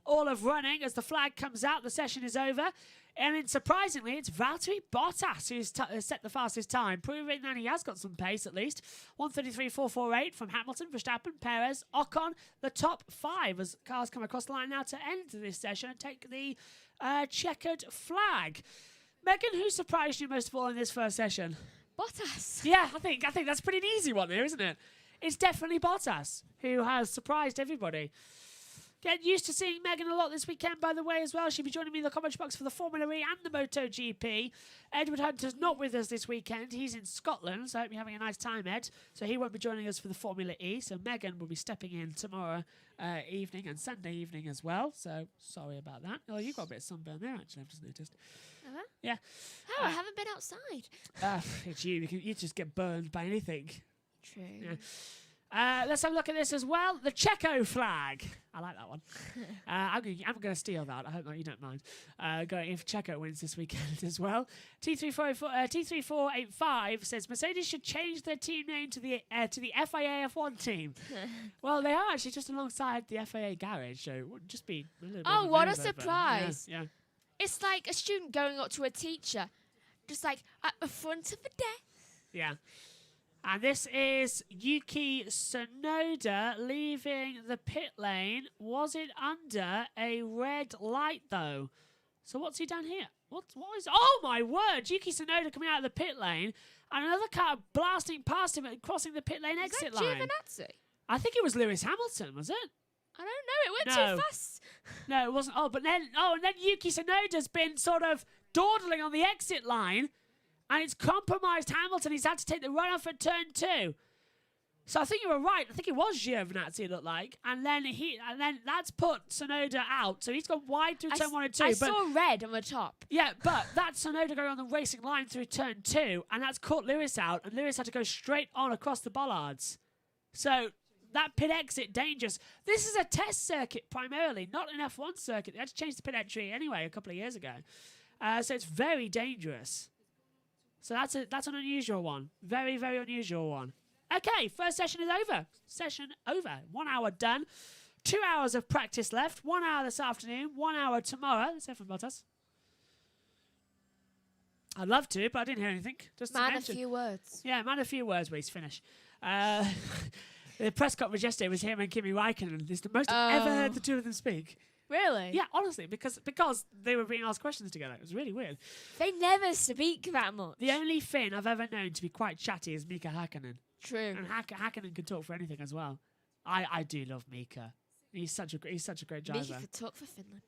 All of running as the flag comes out, the session is over. And then, surprisingly, it's Valtteri Bottas who's set the fastest time, proving that he has got some pace at least. 1:33.448 from Hamilton, Verstappen, Perez, Ocon, the top 5 as cars come across the line now to end this session and take the checkered flag. Megan, who surprised you most of all in this first session? Bottas. Yeah, I think that's pretty an easy one there, isn't it? It's definitely Bottas who has surprised everybody. Get used to seeing Megan a lot this weekend, by the way, as well. She'll be joining me in the commentary box for the Formula E and the MotoGP. Edward Hunter's not with us this weekend. He's in Scotland, so I hope you're having a nice time, Ed. So he won't be joining us for the Formula E. So Megan will be stepping in tomorrow evening and Sunday evening as well. So sorry about that. Oh, you got a bit of sunburn there, actually, I've just noticed. Uh-huh. Yeah. Oh, I haven't been outside. It's you. You just get burned by anything. True. Yeah. Let's have a look at this as well. The Checo flag. I like that one. I'm going to steal that. I hope that you don't mind. Going if Checo wins this weekend as well. T3485 says Mercedes should change their team name to the FIA F1 team. Well, they are actually just alongside the FIA garage, so it would just be a little bit. Oh, of a what a move over. surprise! Yeah. It's like a student going up to a teacher, just like at the front of the desk. Yeah. And this is Yuki Tsunoda leaving the pit lane. Was it under a red light, though? So what's he done here? What is... Oh, my word! Yuki Tsunoda coming out of the pit lane and another car blasting past him and crossing the pit lane exit line. Giovinazzi? I think it was Lewis Hamilton, was it? I don't know. It went too fast. No, it wasn't. And then Yuki Tsunoda's been sort of dawdling on the exit line. And it's compromised Hamilton. He's had to take the run-off at turn 2. So I think you were right. I think it was Giovinazzi, it looked like. And then that's put Tsunoda out. So he's gone wide through turn 1 and 2. I saw red on the top. Yeah, but that's Tsunoda going on the racing line through turn 2. And that's caught Lewis out. And Lewis had to go straight on across the bollards. So that pit exit, dangerous. This is a test circuit primarily, not an F1 circuit. They had to change the pit entry anyway a couple of years ago. So it's very dangerous. So that's an unusual one. Very, very unusual one. Okay, first session is over. Session over. 1 hour done. 2 hours of practice left. 1 hour this afternoon. 1 hour tomorrow. That's it from Bottas. I'd love to, but I didn't hear anything. Just Man, a few words. Yeah, man, a few words, Reese. Finish. The press conference yesterday was him and Kimi Räikkönen. It's the most I've ever heard the two of them speak. Really? Yeah, honestly, because they were being asked questions together. It was really weird. They never speak that much. The only Finn I've ever known to be quite chatty is Mika Häkkinen. True. And Häkkinen can talk for anything as well. I do love Mika. He's such a great driver. Mika could talk for Finland.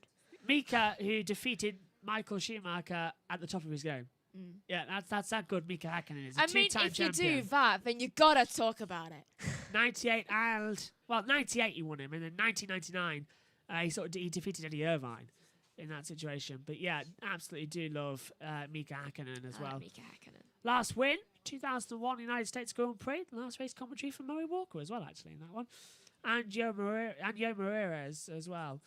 Mika, who defeated Michael Schumacher at the top of his game. Mm. Yeah, that's that good. Mika Häkkinen is a I mean, two-time if you champion. do that, then you gotta talk about it. 98 he won him, and then 1999 he defeated Eddie Irvine in that situation. But yeah, absolutely do love Mika Häkkinen as well. Mika Häkkinen. Last win, 2001 United States Grand Prix. Last race commentary from Murray Walker as well, actually, in that one. And Joe Moreira as well,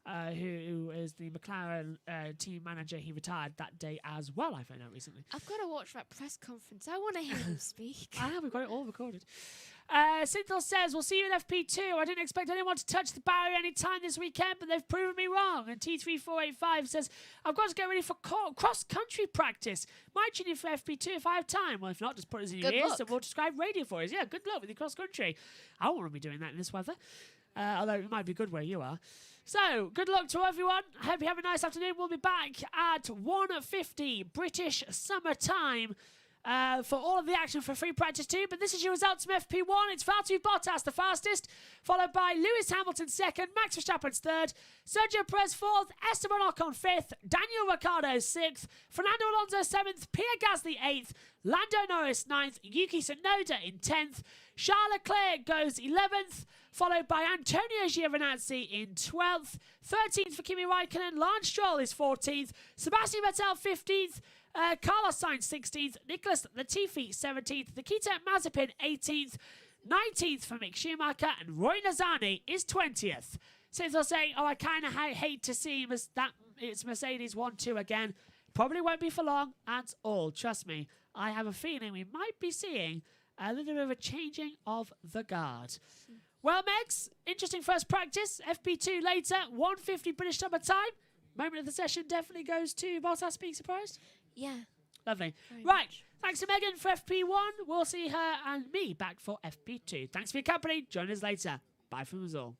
who is the McLaren team manager. He retired that day as well, I found out recently. I've got to watch that press conference. I want to hear him speak. I have, we've got it all recorded. Synthel says, we'll see you in FP2. I didn't expect anyone to touch the barrier any time this weekend, but they've proven me wrong. And T3485 says, I've got to get ready for cross-country practice. Might tune in for FP2 if I have time. Well, if not, just put us in your ears and we'll describe radio for us. Yeah, good luck with your cross-country. I won't want to be doing that in this weather, although it might be good where you are. So, good luck to everyone. I hope you have a nice afternoon. We'll be back at 1:50 British summer time. For all of the action for free practice 2, but this is your results from FP1. It's Valtteri Bottas the fastest, followed by Lewis Hamilton second, Max Verstappen third, Sergio Perez fourth, Esteban Ocon fifth, Daniel Ricciardo sixth, Fernando Alonso seventh, Pierre Gasly eighth, Lando Norris ninth, Yuki Tsunoda in 10th, Charles Leclerc goes 11th, followed by Antonio Giovinazzi in 12th, 13th for Kimi Räikkönen, Lance Stroll is 14th, Sebastian Vettel 15th, Carlos Sainz 16th, Nicholas Latifi 17th, Nikita Mazepin 18th, 19th for Mick Schumacher, and Roy Nazani is 20th. Since they're saying, I kind of hate to see that it's Mercedes 1-2 again, probably won't be for long at all. Trust me, I have a feeling we might be seeing a little bit of a changing of the guard. Well, Megs, interesting first practice. FP2 later, 150 British summer time. Moment of the session definitely goes to Bottas being surprised. Yeah. Lovely. Very Right. much. Thanks to Megan for FP1. We'll see her and me back for FP2. Thanks for your company. Join us later. Bye from us all.